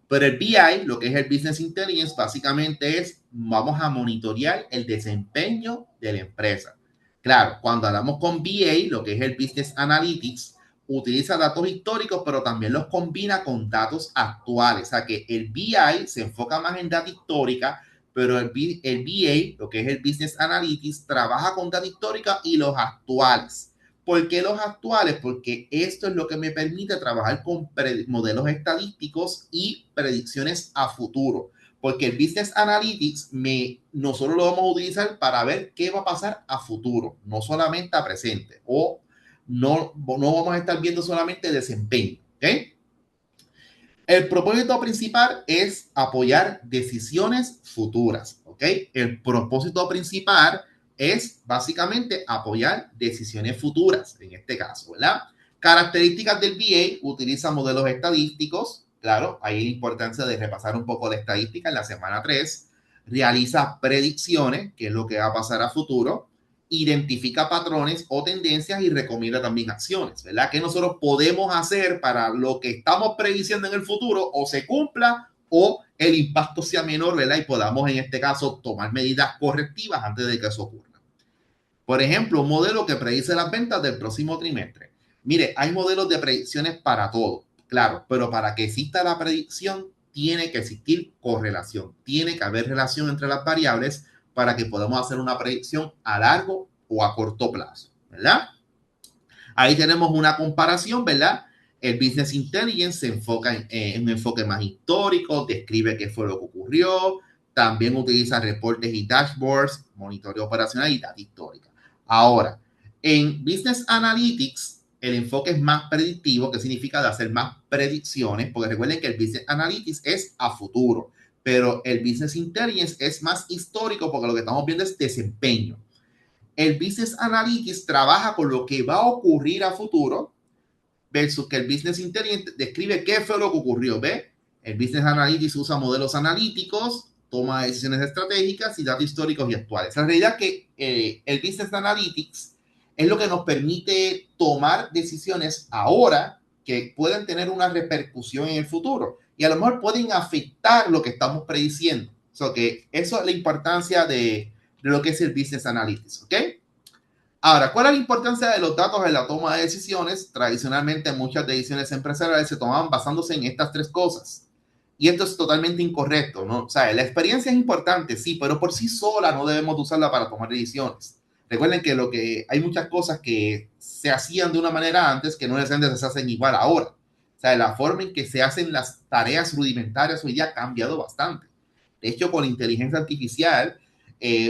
Pero el BI, lo que es el Business Intelligence, básicamente es vamos a monitorear el desempeño de la empresa. Claro, cuando hablamos con BA, lo que es el Business Analytics, utiliza datos históricos, pero también los combina con datos actuales. O sea que el BI se enfoca más en data histórica, pero el BA, lo que es el Business Analytics, trabaja con data histórica y los actuales. ¿Por qué los actuales? Porque esto es lo que me permite trabajar con modelos estadísticos y predicciones a futuro. Porque el Business Analytics nosotros lo vamos a utilizar para ver qué va a pasar a futuro, no solamente a presente, o no vamos a estar viendo solamente desempeño. ¿Okay? El propósito principal es apoyar decisiones futuras. ¿Ok? El propósito principal es básicamente apoyar decisiones futuras, en este caso, ¿verdad? Características del BA: utiliza modelos estadísticos. Claro, hay la importancia de repasar un poco la estadística en la semana 3. Realiza predicciones, que es lo que va a pasar a futuro. Identifica patrones o tendencias y recomienda también acciones, ¿verdad? Que nosotros podemos hacer para lo que estamos prediciendo en el futuro o se cumpla o el impacto sea menor, ¿verdad? Y podamos en este caso tomar medidas correctivas antes de que eso ocurra. Por ejemplo, un modelo que predice las ventas del próximo trimestre. Mire, hay modelos de predicciones para todo, claro, pero para que exista la predicción tiene que existir correlación, tiene que haber relación entre las variables para que podamos hacer una predicción a largo o a corto plazo, ¿verdad? Ahí tenemos una comparación, ¿verdad? El Business Intelligence se enfoca en un enfoque más histórico, describe qué fue lo que ocurrió, también utiliza reportes y dashboards, monitoreo operacional y data histórica. Ahora, en Business Analytics, el enfoque es más predictivo, que significa de hacer más predicciones, porque recuerden que el Business Analytics es a futuro, pero el Business Intelligence es más histórico, porque lo que estamos viendo es desempeño. El Business Analytics trabaja con lo que va a ocurrir a futuro versus que el Business Intelligence describe qué fue lo que ocurrió. ¿Ve? El Business Analytics usa modelos analíticos, toma decisiones estratégicas y datos históricos y actuales. La realidad es que el Business Analytics es lo que nos permite tomar decisiones ahora que pueden tener una repercusión en el futuro y a lo mejor pueden afectar lo que estamos prediciendo. So que eso es la importancia de lo que es el Business Analytics. ¿Ok? Ahora, ¿cuál es la importancia de los datos en la toma de decisiones? Tradicionalmente, muchas decisiones empresariales se tomaban basándose en estas tres cosas. Y esto es totalmente incorrecto, ¿no? O sea, la experiencia es importante, sí, pero por sí sola no debemos usarla para tomar decisiones. Recuerden que hay muchas cosas que se hacían de una manera antes que no necesariamente se hacen igual ahora. O sea, la forma en que se hacen las tareas rudimentarias hoy día ha cambiado bastante. De hecho, con inteligencia artificial,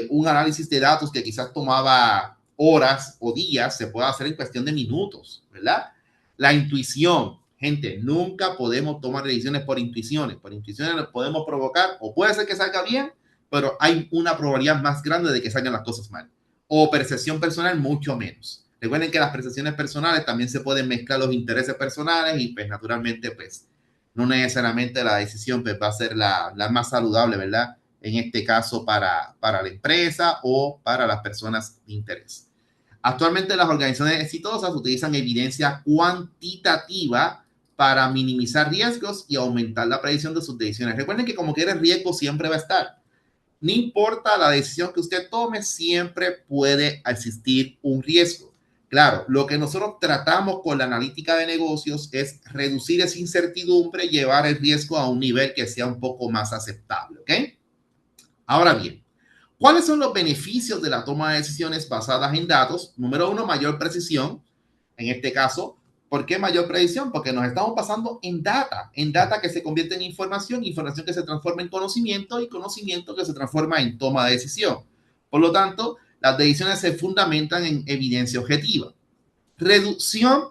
un análisis de datos que quizás tomaba horas o días se puede hacer en cuestión de minutos, ¿verdad? La intuición, gente, nunca podemos tomar decisiones por intuiciones. Por intuiciones nos podemos provocar, o puede ser que salga bien, pero hay una probabilidad más grande de que salgan las cosas mal. O percepción personal, mucho menos. Recuerden que las percepciones personales también se pueden mezclar los intereses personales y pues naturalmente pues no necesariamente la decisión pues, va a ser la más saludable, ¿verdad? En este caso para la empresa o para las personas de interés. Actualmente las organizaciones exitosas utilizan evidencia cuantitativa para minimizar riesgos y aumentar la predicción de sus decisiones. Recuerden que como quiera el riesgo siempre va a estar. No importa la decisión que usted tome, siempre puede existir un riesgo. Claro, lo que nosotros tratamos con la analítica de negocios es reducir esa incertidumbre y llevar el riesgo a un nivel que sea un poco más aceptable. ¿Ok? Ahora bien, ¿cuáles son los beneficios de la toma de decisiones basadas en datos? Número uno, mayor precisión. En este caso, ¿por qué mayor precisión? Porque nos estamos basando en data que se convierte en información, información que se transforma en conocimiento y conocimiento que se transforma en toma de decisión. Por lo tanto, las decisiones se fundamentan en evidencia objetiva. Reducción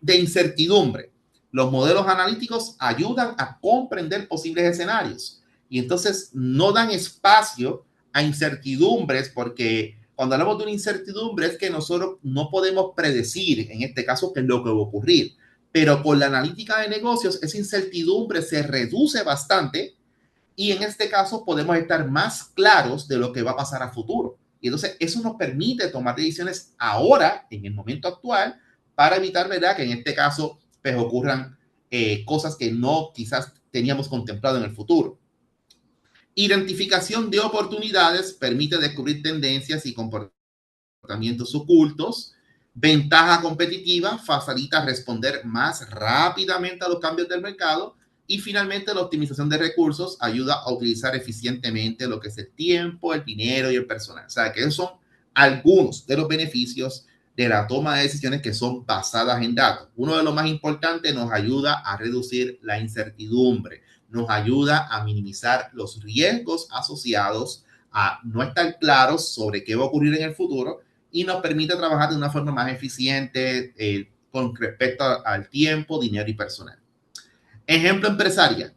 de incertidumbre. Los modelos analíticos ayudan a comprender posibles escenarios y entonces no dan espacio a incertidumbres, porque cuando hablamos de una incertidumbre es que nosotros no podemos predecir, en este caso, qué es lo que va a ocurrir. Pero con la analítica de negocios, esa incertidumbre se reduce bastante y en este caso podemos estar más claros de lo que va a pasar a futuro. Y entonces eso nos permite tomar decisiones ahora, en el momento actual, para evitar, ¿verdad?, que en este caso pues, ocurran cosas que no quizás teníamos contemplado en el futuro. Identificación de oportunidades permite descubrir tendencias y comportamientos ocultos. Ventaja competitiva facilita responder más rápidamente a los cambios del mercado. Y finalmente, la optimización de recursos ayuda a utilizar eficientemente lo que es el tiempo, el dinero y el personal. O sea, que esos son algunos de los beneficios de la toma de decisiones que son basadas en datos. Uno de los más importantes, nos ayuda a reducir la incertidumbre, nos ayuda a minimizar los riesgos asociados a no estar claros sobre qué va a ocurrir en el futuro y nos permite trabajar de una forma más eficiente con respecto al tiempo, dinero y personal. Ejemplo empresarial.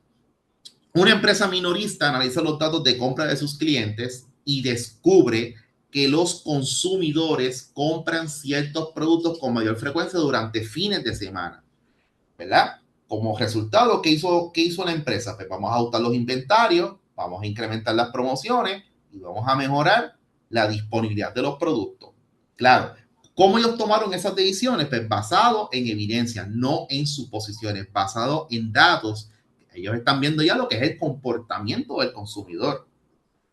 Una empresa minorista analiza los datos de compra de sus clientes y descubre que los consumidores compran ciertos productos con mayor frecuencia durante fines de semana, ¿verdad? Como resultado, ¿qué hizo la empresa? Pues vamos a ajustar los inventarios, vamos a incrementar las promociones y vamos a mejorar la disponibilidad de los productos. Claro, ¿cómo ellos tomaron esas decisiones? Pues basado en evidencia, no en suposiciones, basado en datos. Ellos están viendo ya lo que es el comportamiento del consumidor.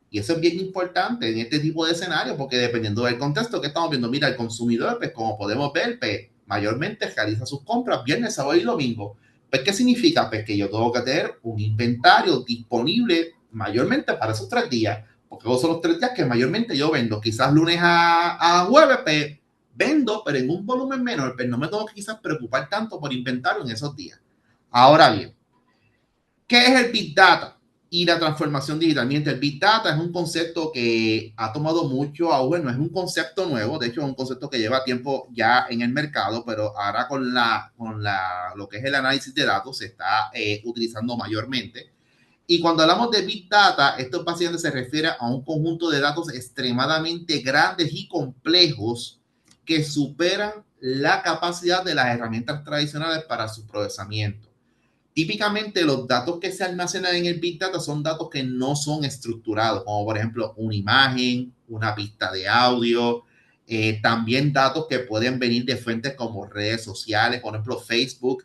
Y eso es bien importante en este tipo de escenarios, porque dependiendo del contexto que estamos viendo, mira, el consumidor, pues como podemos ver, pues mayormente realiza sus compras viernes, sábado y domingo. Pues, ¿qué significa? Pues que yo tengo que tener un inventario disponible mayormente para esos 3 días, porque esos son los 3 días que mayormente yo vendo. Quizás lunes a jueves, pues vendo, pero en un volumen menor, pues no me tengo que quizás preocupar tanto por inventario en esos días. Ahora bien, ¿qué es el Big Data y la transformación digital? Mientras el Big Data es un concepto que ha tomado mucho auge, no es un concepto nuevo, de hecho es un concepto que lleva tiempo ya en el mercado, pero ahora lo que es el análisis de datos se está utilizando mayormente. Y cuando hablamos de Big Data, esto básicamente se refiere a un conjunto de datos extremadamente grandes y complejos que superan la capacidad de las herramientas tradicionales para su procesamiento. Típicamente los datos que se almacenan en el Big Data son datos que no son estructurados, como por ejemplo una imagen, una pista de audio, también datos que pueden venir de fuentes como redes sociales, por ejemplo Facebook,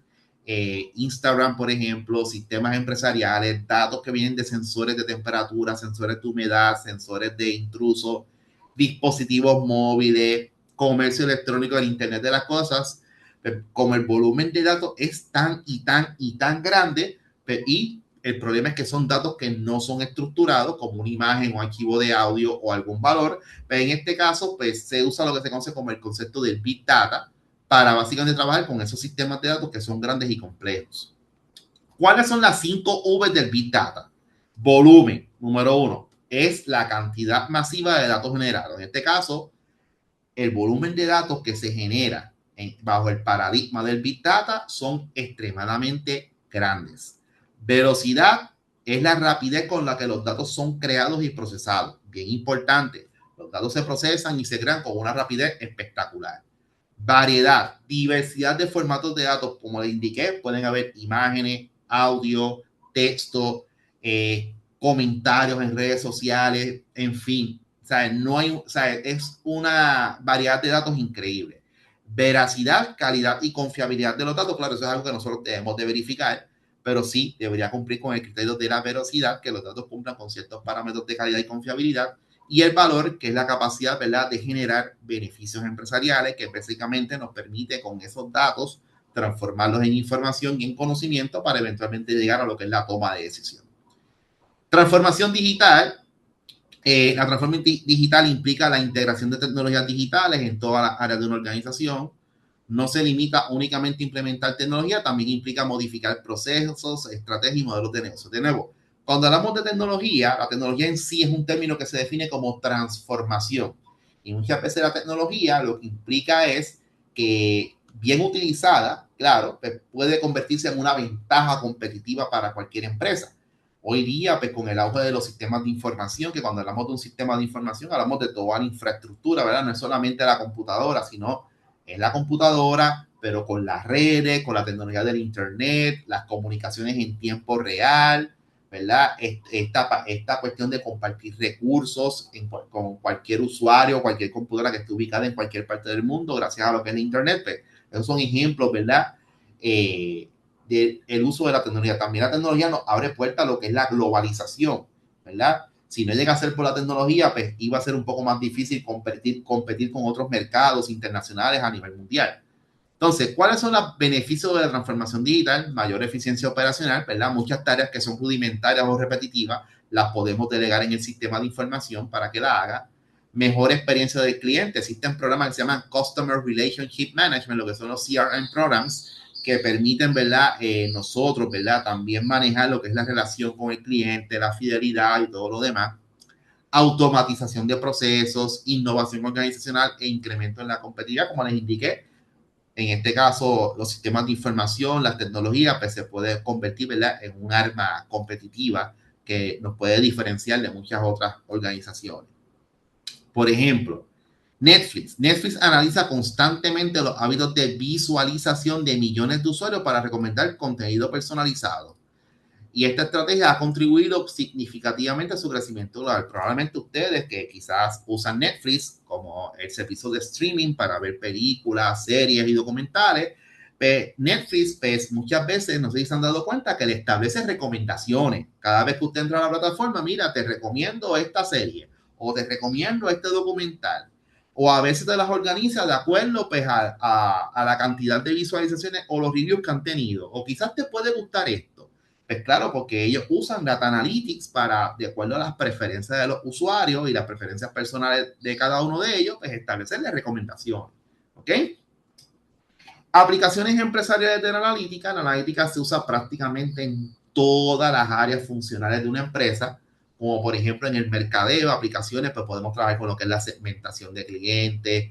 Instagram, por ejemplo, sistemas empresariales, datos que vienen de sensores de temperatura, sensores de humedad, sensores de intrusos, dispositivos móviles, comercio electrónico, el Internet de las cosas. Como el volumen de datos es tan y tan y tan grande, y el problema es que son datos que no son estructurados como una imagen o archivo de audio o algún valor, pero en este caso pues se usa lo que se conoce como el concepto del Big Data para básicamente trabajar con esos sistemas de datos que son grandes y complejos. ¿Cuáles son las 5 V del Big Data? Volumen, número 1, es la cantidad masiva de datos generados. En este caso, el volumen de datos que se genera bajo el paradigma del Big Data son extremadamente grandes. Velocidad es la rapidez con la que los datos son creados y procesados. Bien importante, los datos se procesan y se crean con una rapidez espectacular. Variedad, diversidad de formatos de datos, como les indiqué, pueden haber imágenes, audio, texto, comentarios en redes sociales, en fin. O sea, no hay, o sea, es una variedad de datos increíble. Veracidad, calidad y confiabilidad de los datos, claro, eso es algo que nosotros debemos de verificar, pero sí debería cumplir con el criterio de la veracidad, que los datos cumplan con ciertos parámetros de calidad y confiabilidad, y el valor, que es la capacidad, ¿verdad?, de generar beneficios empresariales, que básicamente nos permite con esos datos transformarlos en información y en conocimiento para eventualmente llegar a lo que es la toma de decisión. Transformación digital. La transformación digital implica la integración de tecnologías digitales en todas las áreas de una organización. No se limita únicamente a implementar tecnología, también implica modificar procesos, estrategias y modelos de negocio. De nuevo, cuando hablamos de tecnología, la tecnología en sí es un término que se define como transformación. Y muchas veces la tecnología lo que implica es que, bien utilizada, claro, puede convertirse en una ventaja competitiva para cualquier empresa. Hoy día, pues con el auge de los sistemas de información, que cuando hablamos de un sistema de información, hablamos de toda la infraestructura, ¿verdad? No es solamente la computadora, sino es la computadora, pero con las redes, con la tecnología del Internet, las comunicaciones en tiempo real, ¿verdad? Esta cuestión de compartir recursos con cualquier usuario, cualquier computadora que esté ubicada en cualquier parte del mundo, gracias a lo que es el Internet, pues, esos son ejemplos, ¿verdad? Del uso de la tecnología. También la tecnología nos abre puertas a lo que es la globalización. ¿verdad? Si no llega a ser por la tecnología, pues iba a ser un poco más difícil competir con otros mercados internacionales a nivel mundial. Entonces, ¿cuáles son los beneficios de la transformación digital? Mayor eficiencia operacional, ¿verdad? Muchas tareas que son rudimentarias o repetitivas las podemos delegar en el sistema de información para que la haga. Mejor experiencia del cliente. Existen programas que se llaman Customer Relationship Management, lo que son los CRM programs, que permiten, ¿verdad? Nosotros, ¿verdad? También manejar lo que es la relación con el cliente, la fidelidad y todo lo demás. Automatización de procesos, innovación organizacional e incremento en la competitividad, como les indiqué. En este caso, los sistemas de información, las tecnologías, pues se puede convertir, ¿verdad?, en un arma competitiva que nos puede diferenciar de muchas otras organizaciones. Por ejemplo, Netflix. Netflix analiza constantemente los hábitos de visualización de millones de usuarios para recomendar contenido personalizado. Y esta estrategia ha contribuido significativamente a su crecimiento global. Probablemente ustedes que quizás usan Netflix como el servicio de streaming para ver películas, series y documentales, pues Netflix, pues muchas veces, no sé si se han dado cuenta, que le establece recomendaciones. Cada vez que usted entra a la plataforma, mira, te recomiendo esta serie o te recomiendo este documental. O a veces te las organiza de acuerdo pues, a la cantidad de visualizaciones o los reviews que han tenido. O quizás te puede gustar esto. Pues claro, porque ellos usan Data Analytics para, de acuerdo a las preferencias de los usuarios y las preferencias personales de cada uno de ellos, pues establecerles recomendaciones. ¿Ok? Aplicaciones empresariales de la analítica. La analítica se usa prácticamente en todas las áreas funcionales de una empresa, como por ejemplo en el mercadeo, aplicaciones, pues podemos trabajar con lo que es la segmentación de clientes,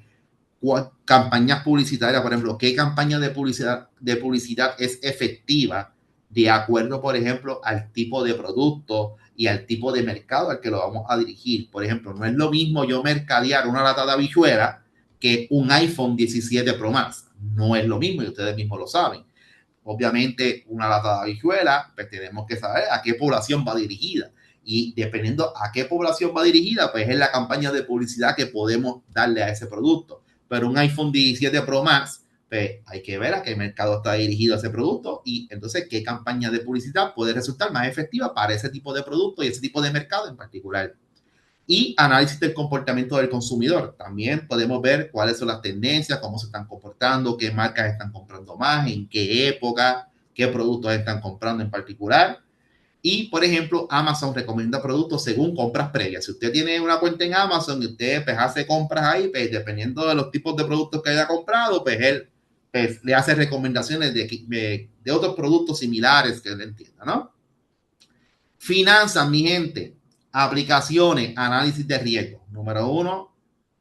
campañas publicitarias, por ejemplo, qué campaña de publicidad es efectiva de acuerdo, por ejemplo, al tipo de producto y al tipo de mercado al que lo vamos a dirigir. Por ejemplo, no es lo mismo yo mercadear una lata de habichuela que un iPhone 17 Pro Max. No es lo mismo y ustedes mismos lo saben. Obviamente, una lata de habichuela, pues tenemos que saber a qué población va dirigida. Y dependiendo a qué población va dirigida, pues es la campaña de publicidad que podemos darle a ese producto. Pero un iPhone 17 Pro Max, pues hay que ver a qué mercado está dirigido ese producto y entonces qué campaña de publicidad puede resultar más efectiva para ese tipo de producto y ese tipo de mercado en particular. Y análisis del comportamiento del consumidor. También podemos ver cuáles son las tendencias, cómo se están comportando, qué marcas están comprando más, en qué época, qué productos están comprando en particular. Y, por ejemplo, Amazon recomienda productos según compras previas. Si usted tiene una cuenta en Amazon y usted pues, hace compras ahí, pues dependiendo de los tipos de productos que haya comprado, pues él pues, le hace recomendaciones de otros productos similares que él entienda, ¿no? Finanzas, mi gente. Aplicaciones, análisis de riesgo. Número uno,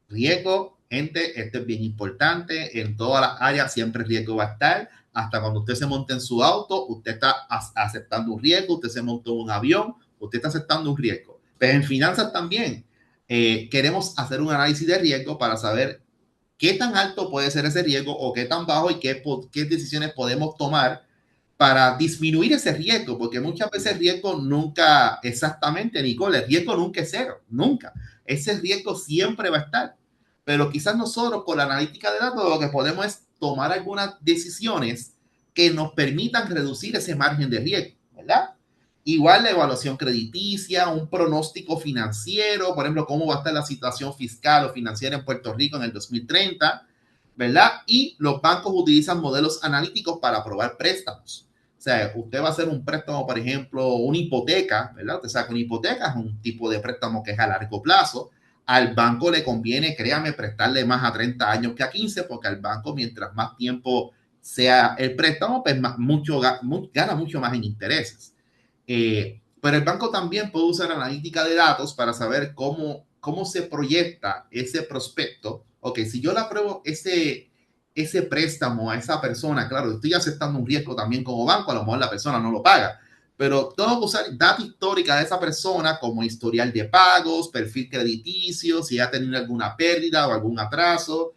riesgo. Gente, esto es bien importante. En todas las áreas siempre el riesgo va a estar. Hasta cuando usted se monte en su auto, usted está aceptando un riesgo. Usted se montó en un avión, usted está aceptando un riesgo. Pero en finanzas también queremos hacer un análisis de riesgo para saber qué tan alto puede ser ese riesgo o qué tan bajo y qué decisiones podemos tomar para disminuir ese riesgo, porque muchas veces el riesgo nunca exactamente, Nicole, el riesgo nunca es cero, nunca. Ese riesgo siempre va a estar. Pero quizás nosotros con la analítica de datos lo que podemos es tomar algunas decisiones que nos permitan reducir ese margen de riesgo, ¿verdad? Igual la evaluación crediticia, un pronóstico financiero, por ejemplo, cómo va a estar la situación fiscal o financiera en Puerto Rico en el 2030, ¿verdad? Y los bancos utilizan modelos analíticos para aprobar préstamos. O sea, usted va a hacer un préstamo, por ejemplo, una hipoteca, ¿verdad? Usted sabe que una hipoteca es un tipo de préstamo que es a largo plazo. Al banco le conviene, créame, prestarle más a 30 años que a 15, porque al banco, mientras más tiempo sea el préstamo, pues gana mucho más en intereses. Pero el banco también puede usar analítica de datos para saber cómo se proyecta ese prospecto. Ok, si yo le apruebo ese préstamo a esa persona, claro, estoy aceptando un riesgo también como banco, a lo mejor la persona no lo paga, pero tengo que usar data histórica de esa persona como historial de pagos, perfil crediticio, si ha tenido alguna pérdida o algún atraso,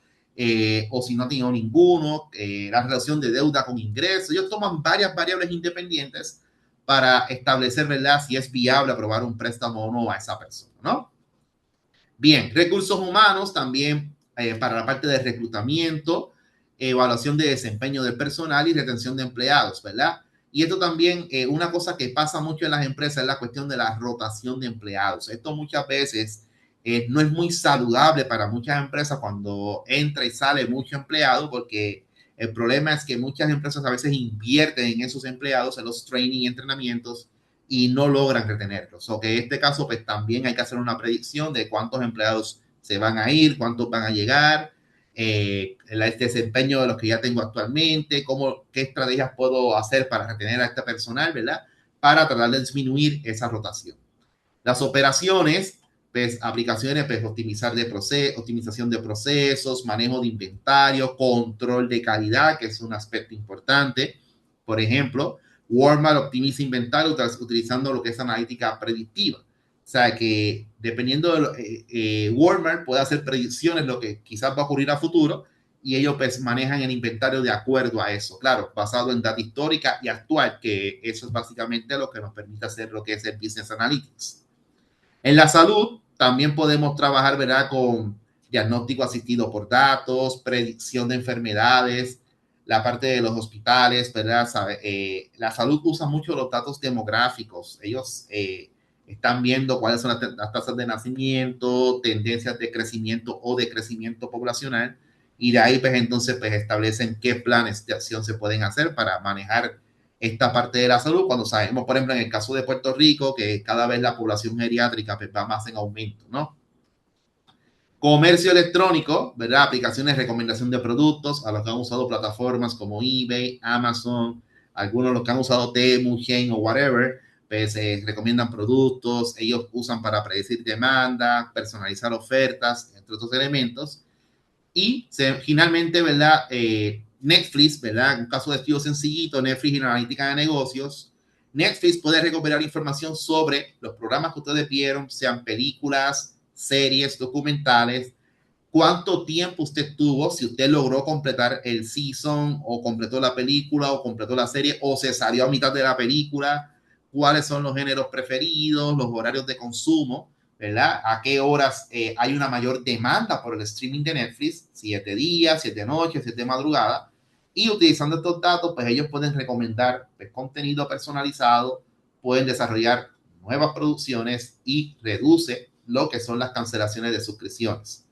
o si no ha tenido ninguno, la relación de deuda con ingresos. Ellos toman varias variables independientes para establecer, ¿verdad?, si es viable aprobar un préstamo o no a esa persona, ¿no? Bien, recursos humanos también para la parte de reclutamiento, evaluación de desempeño del personal y retención de empleados, ¿verdad? Y esto también, una cosa que pasa mucho en las empresas es la cuestión de la rotación de empleados. Esto muchas veces no es muy saludable para muchas empresas cuando entra y sale mucho empleado, porque el problema es que muchas empresas a veces invierten en esos empleados, en los training y entrenamientos, y no logran retenerlos. O que en este caso, pues también hay que hacer una predicción de cuántos empleados se van a ir, cuántos van a llegar, el desempeño de los que ya tengo actualmente, qué estrategias puedo hacer para retener a este personal, ¿verdad? Para tratar de disminuir esa rotación. Las operaciones, pues aplicaciones, pues optimización de procesos, manejo de inventario, control de calidad, que es un aspecto importante. Por ejemplo, Walmart optimiza inventario utilizando lo que es analítica predictiva. O sea que dependiendo de Walmart puede hacer predicciones lo que quizás va a ocurrir a futuro, y ellos pues manejan el inventario de acuerdo a eso, claro, basado en data histórica y actual, que eso es básicamente lo que nos permite hacer lo que es el Business Analytics. En la salud también podemos trabajar, ¿verdad?, con diagnóstico asistido por datos, predicción de enfermedades, la parte de los hospitales, ¿verdad? La salud usa mucho los datos demográficos. Ellos están viendo cuáles son las tasas de nacimiento, tendencias de crecimiento o decrecimiento poblacional, y de ahí pues entonces pues establecen qué planes de acción se pueden hacer para manejar esta parte de la salud, cuando sabemos, por ejemplo, en el caso de Puerto Rico, que cada vez la población geriátrica pues, va más en aumento, ¿no? Comercio electrónico, ¿verdad? Aplicaciones de recomendación de productos, a los que han usado plataformas como eBay, Amazon, algunos los que han usado Temu, Shein o whatever, pues recomiendan productos, ellos usan para predecir demanda, personalizar ofertas, entre otros elementos. Y finalmente, ¿verdad? Netflix, ¿verdad? Un caso de estudio sencillito, Netflix y la analítica de negocios. Netflix puede recuperar información sobre los programas que ustedes vieron, sean películas, series, documentales, cuánto tiempo usted tuvo, si usted logró completar el season o completó la película o completó la serie o se salió a mitad de la película, cuáles son los géneros preferidos, los horarios de consumo, ¿verdad? A qué horas hay una mayor demanda por el streaming de Netflix, si es de día, si es de noche, si es de madrugada. Y utilizando estos datos, pues ellos pueden recomendar pues, contenido personalizado, pueden desarrollar nuevas producciones y reduce lo que son las cancelaciones de suscripciones.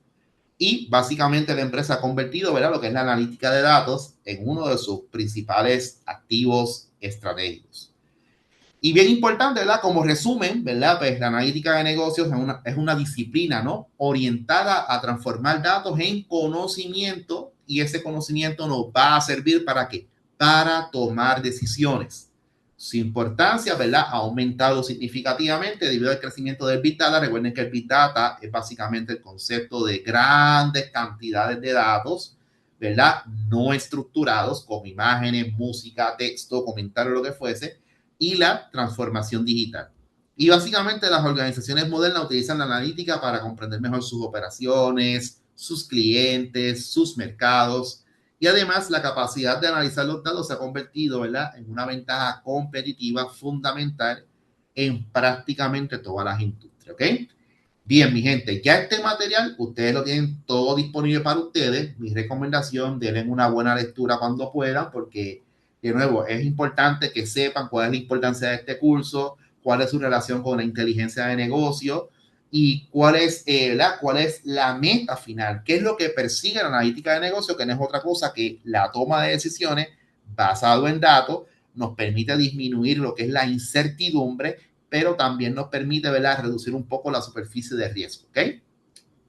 Y básicamente la empresa ha convertido, ¿verdad?, lo que es la analítica de datos en uno de sus principales activos estratégicos. Y bien importante, ¿verdad? Como resumen, ¿verdad? Pues la analítica de negocios es una disciplina, ¿no? Orientada a transformar datos en conocimiento, y ese conocimiento nos va a servir ¿para qué? Para tomar decisiones. Su importancia, ¿verdad?, ha aumentado significativamente debido al crecimiento del Big Data. Recuerden que el Big Data es básicamente el concepto de grandes cantidades de datos, ¿verdad?, no estructurados, como imágenes, música, texto, comentarios, lo que fuese, y la transformación digital. Y básicamente las organizaciones modernas utilizan la analítica para comprender mejor sus operaciones, sus clientes, sus mercados, y además la capacidad de analizar los datos se ha convertido, ¿verdad?, en una ventaja competitiva fundamental en prácticamente todas las industrias, ¿ok? Bien, mi gente, ya este material ustedes lo tienen todo disponible para ustedes. Mi recomendación, denle una buena lectura cuando puedan, porque de nuevo es importante que sepan cuál es la importancia de este curso, cuál es su relación con la inteligencia de negocio y cuál es la meta final, qué es lo que persigue la analítica de negocio, que no es otra cosa que la toma de decisiones basado en datos, nos permite disminuir lo que es la incertidumbre, pero también nos permite, ¿verdad?, reducir un poco la superficie de riesgo, ¿ok?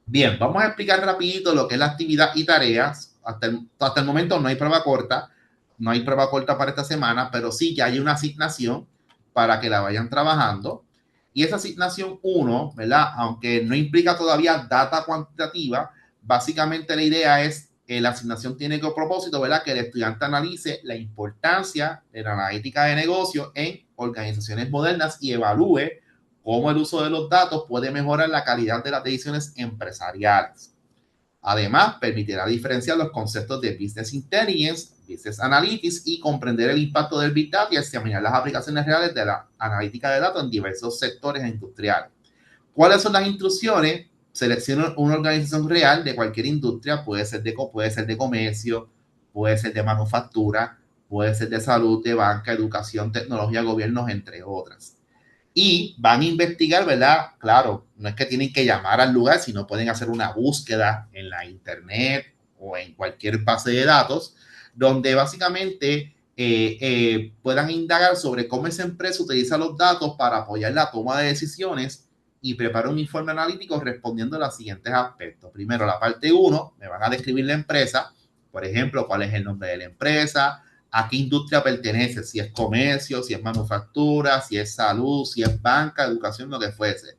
Bien, vamos a explicar rapidito lo que es la actividad y tareas. Hasta el momento no hay prueba corta, no hay prueba corta para esta semana, pero sí ya hay una asignación para que la vayan trabajando. Y esa asignación 1, ¿verdad?, aunque no implica todavía data cuantitativa, básicamente la idea es la asignación tiene como propósito, ¿verdad?, que el estudiante analice la importancia de la analítica de negocio en organizaciones modernas y evalúe cómo el uso de los datos puede mejorar la calidad de las decisiones empresariales. Además, permitirá diferenciar los conceptos de Business Intelligence, Business Analytics y comprender el impacto del Big Data y examinar las aplicaciones reales de la analítica de datos en diversos sectores industriales. ¿Cuáles son las instrucciones? Selecciona una organización real de cualquier industria, puede ser de comercio, puede ser de manufactura, puede ser de salud, de banca, educación, tecnología, gobiernos, entre otras. Y van a investigar, ¿verdad? Claro, no es que tienen que llamar al lugar, sino pueden hacer una búsqueda en la internet o en cualquier base de datos, donde básicamente puedan indagar sobre cómo esa empresa utiliza los datos para apoyar la toma de decisiones y preparar un informe analítico respondiendo a los siguientes aspectos. Primero, la parte 1, me van a describir la empresa, por ejemplo, cuál es el nombre de la empresa, a qué industria pertenece, si es comercio, si es manufactura, si es salud, si es banca, educación, lo que fuese.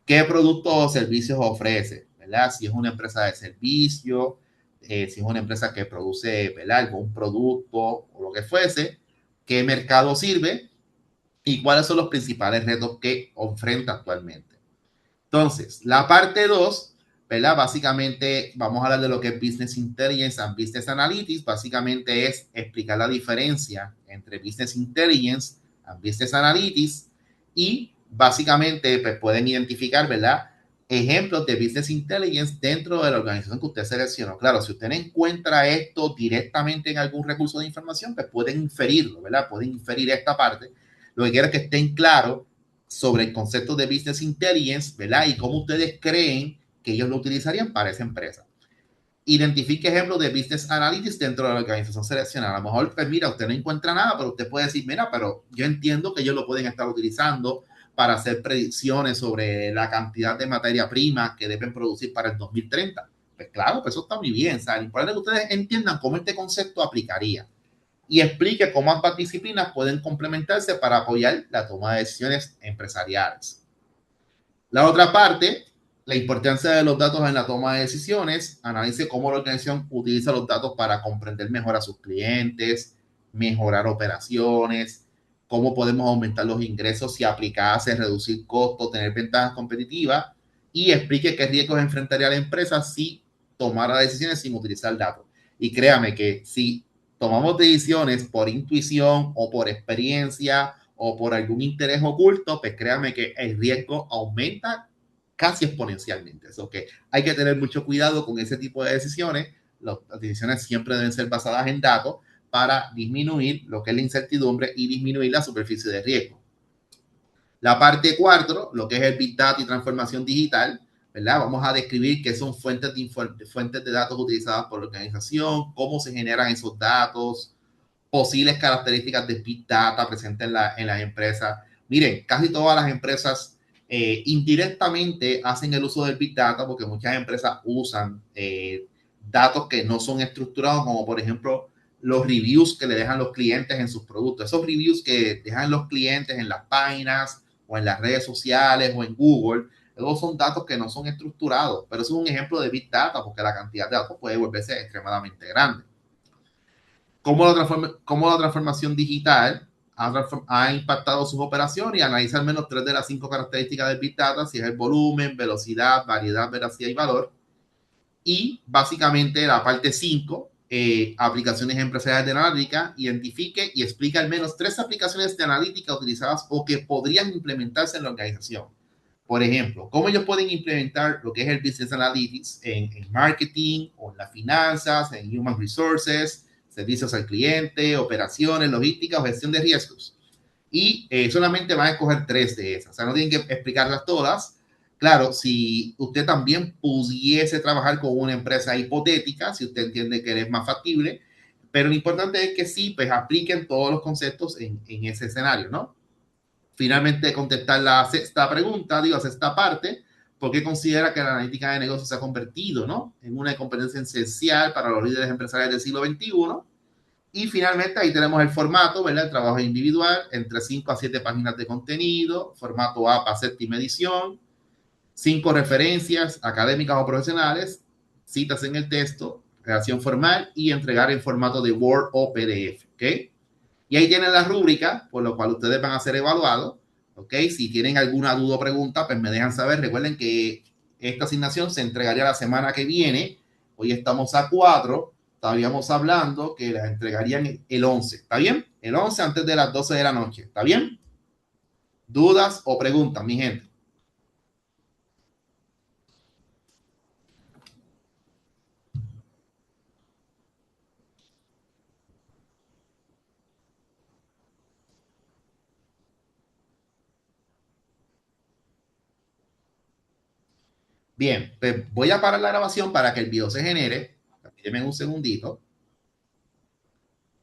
¿Qué productos o servicios ofrece? ¿Verdad? Si es una empresa de servicio, si es una empresa que produce, ¿verdad?, algún producto o lo que fuese, qué mercado sirve y cuáles son los principales retos que enfrenta actualmente. Entonces, la parte 2, ¿verdad? Básicamente vamos a hablar de lo que es Business Intelligence and Business Analytics. Básicamente es explicar la diferencia entre Business Intelligence and Business Analytics y básicamente pues, pueden identificar, ¿verdad?, ejemplos de Business Intelligence dentro de la organización que usted seleccionó. Claro, si usted no encuentra esto directamente en algún recurso de información, pues pueden inferirlo, ¿verdad? Pueden inferir esta parte. Lo que quiero es que estén claros sobre el concepto de Business Intelligence, ¿verdad? Y cómo ustedes creen que ellos lo utilizarían para esa empresa. Identifique ejemplos de Business Analytics dentro de la organización seleccionada. A lo mejor, pues mira, usted no encuentra nada, pero usted puede decir, mira, pero yo entiendo que ellos lo pueden estar utilizando para hacer predicciones sobre la cantidad de materia prima que deben producir para el 2030. Pues claro, pues eso está muy bien. ¿Saben? Importante que ustedes entiendan cómo este concepto aplicaría y explique cómo ambas disciplinas pueden complementarse para apoyar la toma de decisiones empresariales. La otra parte, la importancia de los datos en la toma de decisiones, analice cómo la organización utiliza los datos para comprender mejor a sus clientes, mejorar operaciones, cómo podemos aumentar los ingresos si aplicarse, reducir costos, tener ventajas competitivas y explique qué riesgos enfrentaría la empresa si tomara decisiones sin utilizar datos. Y créame que si tomamos decisiones por intuición o por experiencia o por algún interés oculto, pues créanme que el riesgo aumenta casi exponencialmente. Eso que hay que tener mucho cuidado con ese tipo de decisiones. Las decisiones siempre deben ser basadas en datos para disminuir lo que es la incertidumbre y disminuir la superficie de riesgo. La parte 4, lo que es el Big Data y transformación digital, ¿verdad? Vamos a describir qué son fuentes de datos utilizadas por la organización, cómo se generan esos datos, posibles características de Big Data presentes en las empresas. Miren, casi todas las empresas indirectamente hacen el uso del Big Data porque muchas empresas usan datos que no son estructurados, como por ejemplo los reviews que le dejan los clientes en sus productos. Esos reviews que dejan los clientes en las páginas o en las redes sociales o en Google, esos son datos que no son estructurados, pero eso es un ejemplo de Big Data porque la cantidad de datos puede volverse extremadamente grande. Cómo la transformación digital ha impactado sus operaciones y analiza al menos 3 de las 5 características del Big Data, si es el volumen, velocidad, variedad, veracidad y valor. Y básicamente la parte 5, aplicaciones empresariales de analítica, identifique y explica al menos 3 aplicaciones de analítica utilizadas o que podrían implementarse en la organización. Por ejemplo, cómo ellos pueden implementar lo que es el Business Analytics en marketing o en las finanzas, en Human Resources, servicios al cliente, operaciones, logística o gestión de riesgos. Y solamente van a escoger 3 de esas. O sea, no tienen que explicarlas todas. Claro, si usted también pudiese trabajar con una empresa hipotética, si usted entiende que es más factible, pero lo importante es que sí, pues apliquen todos los conceptos en ese escenario, ¿no? Finalmente, contestar la sexta pregunta, sexta parte, ¿por qué considera que la analítica de negocios se ha convertido, ¿no?, en una competencia esencial para los líderes empresariales del siglo XXI? Y finalmente ahí tenemos el formato, ¿verdad? El trabajo individual, entre 5 a 7 páginas de contenido, formato APA, séptima edición, 5 referencias académicas o profesionales, citas en el texto, redacción formal y entregar en formato de Word o PDF, ¿ok? Y ahí tienen la rúbrica, por lo cual ustedes van a ser evaluados, ¿ok? Si tienen alguna duda o pregunta, pues me dejan saber. Recuerden que esta asignación se entregaría la semana que viene. Hoy estamos a 4. Estaríamos hablando que las entregarían el 11. ¿Está bien? El 11 antes de las 12 de la noche. ¿Está bien? ¿Dudas o preguntas, mi gente? Bien, pues voy a parar la grabación para que el video se genere. Deme un segundito.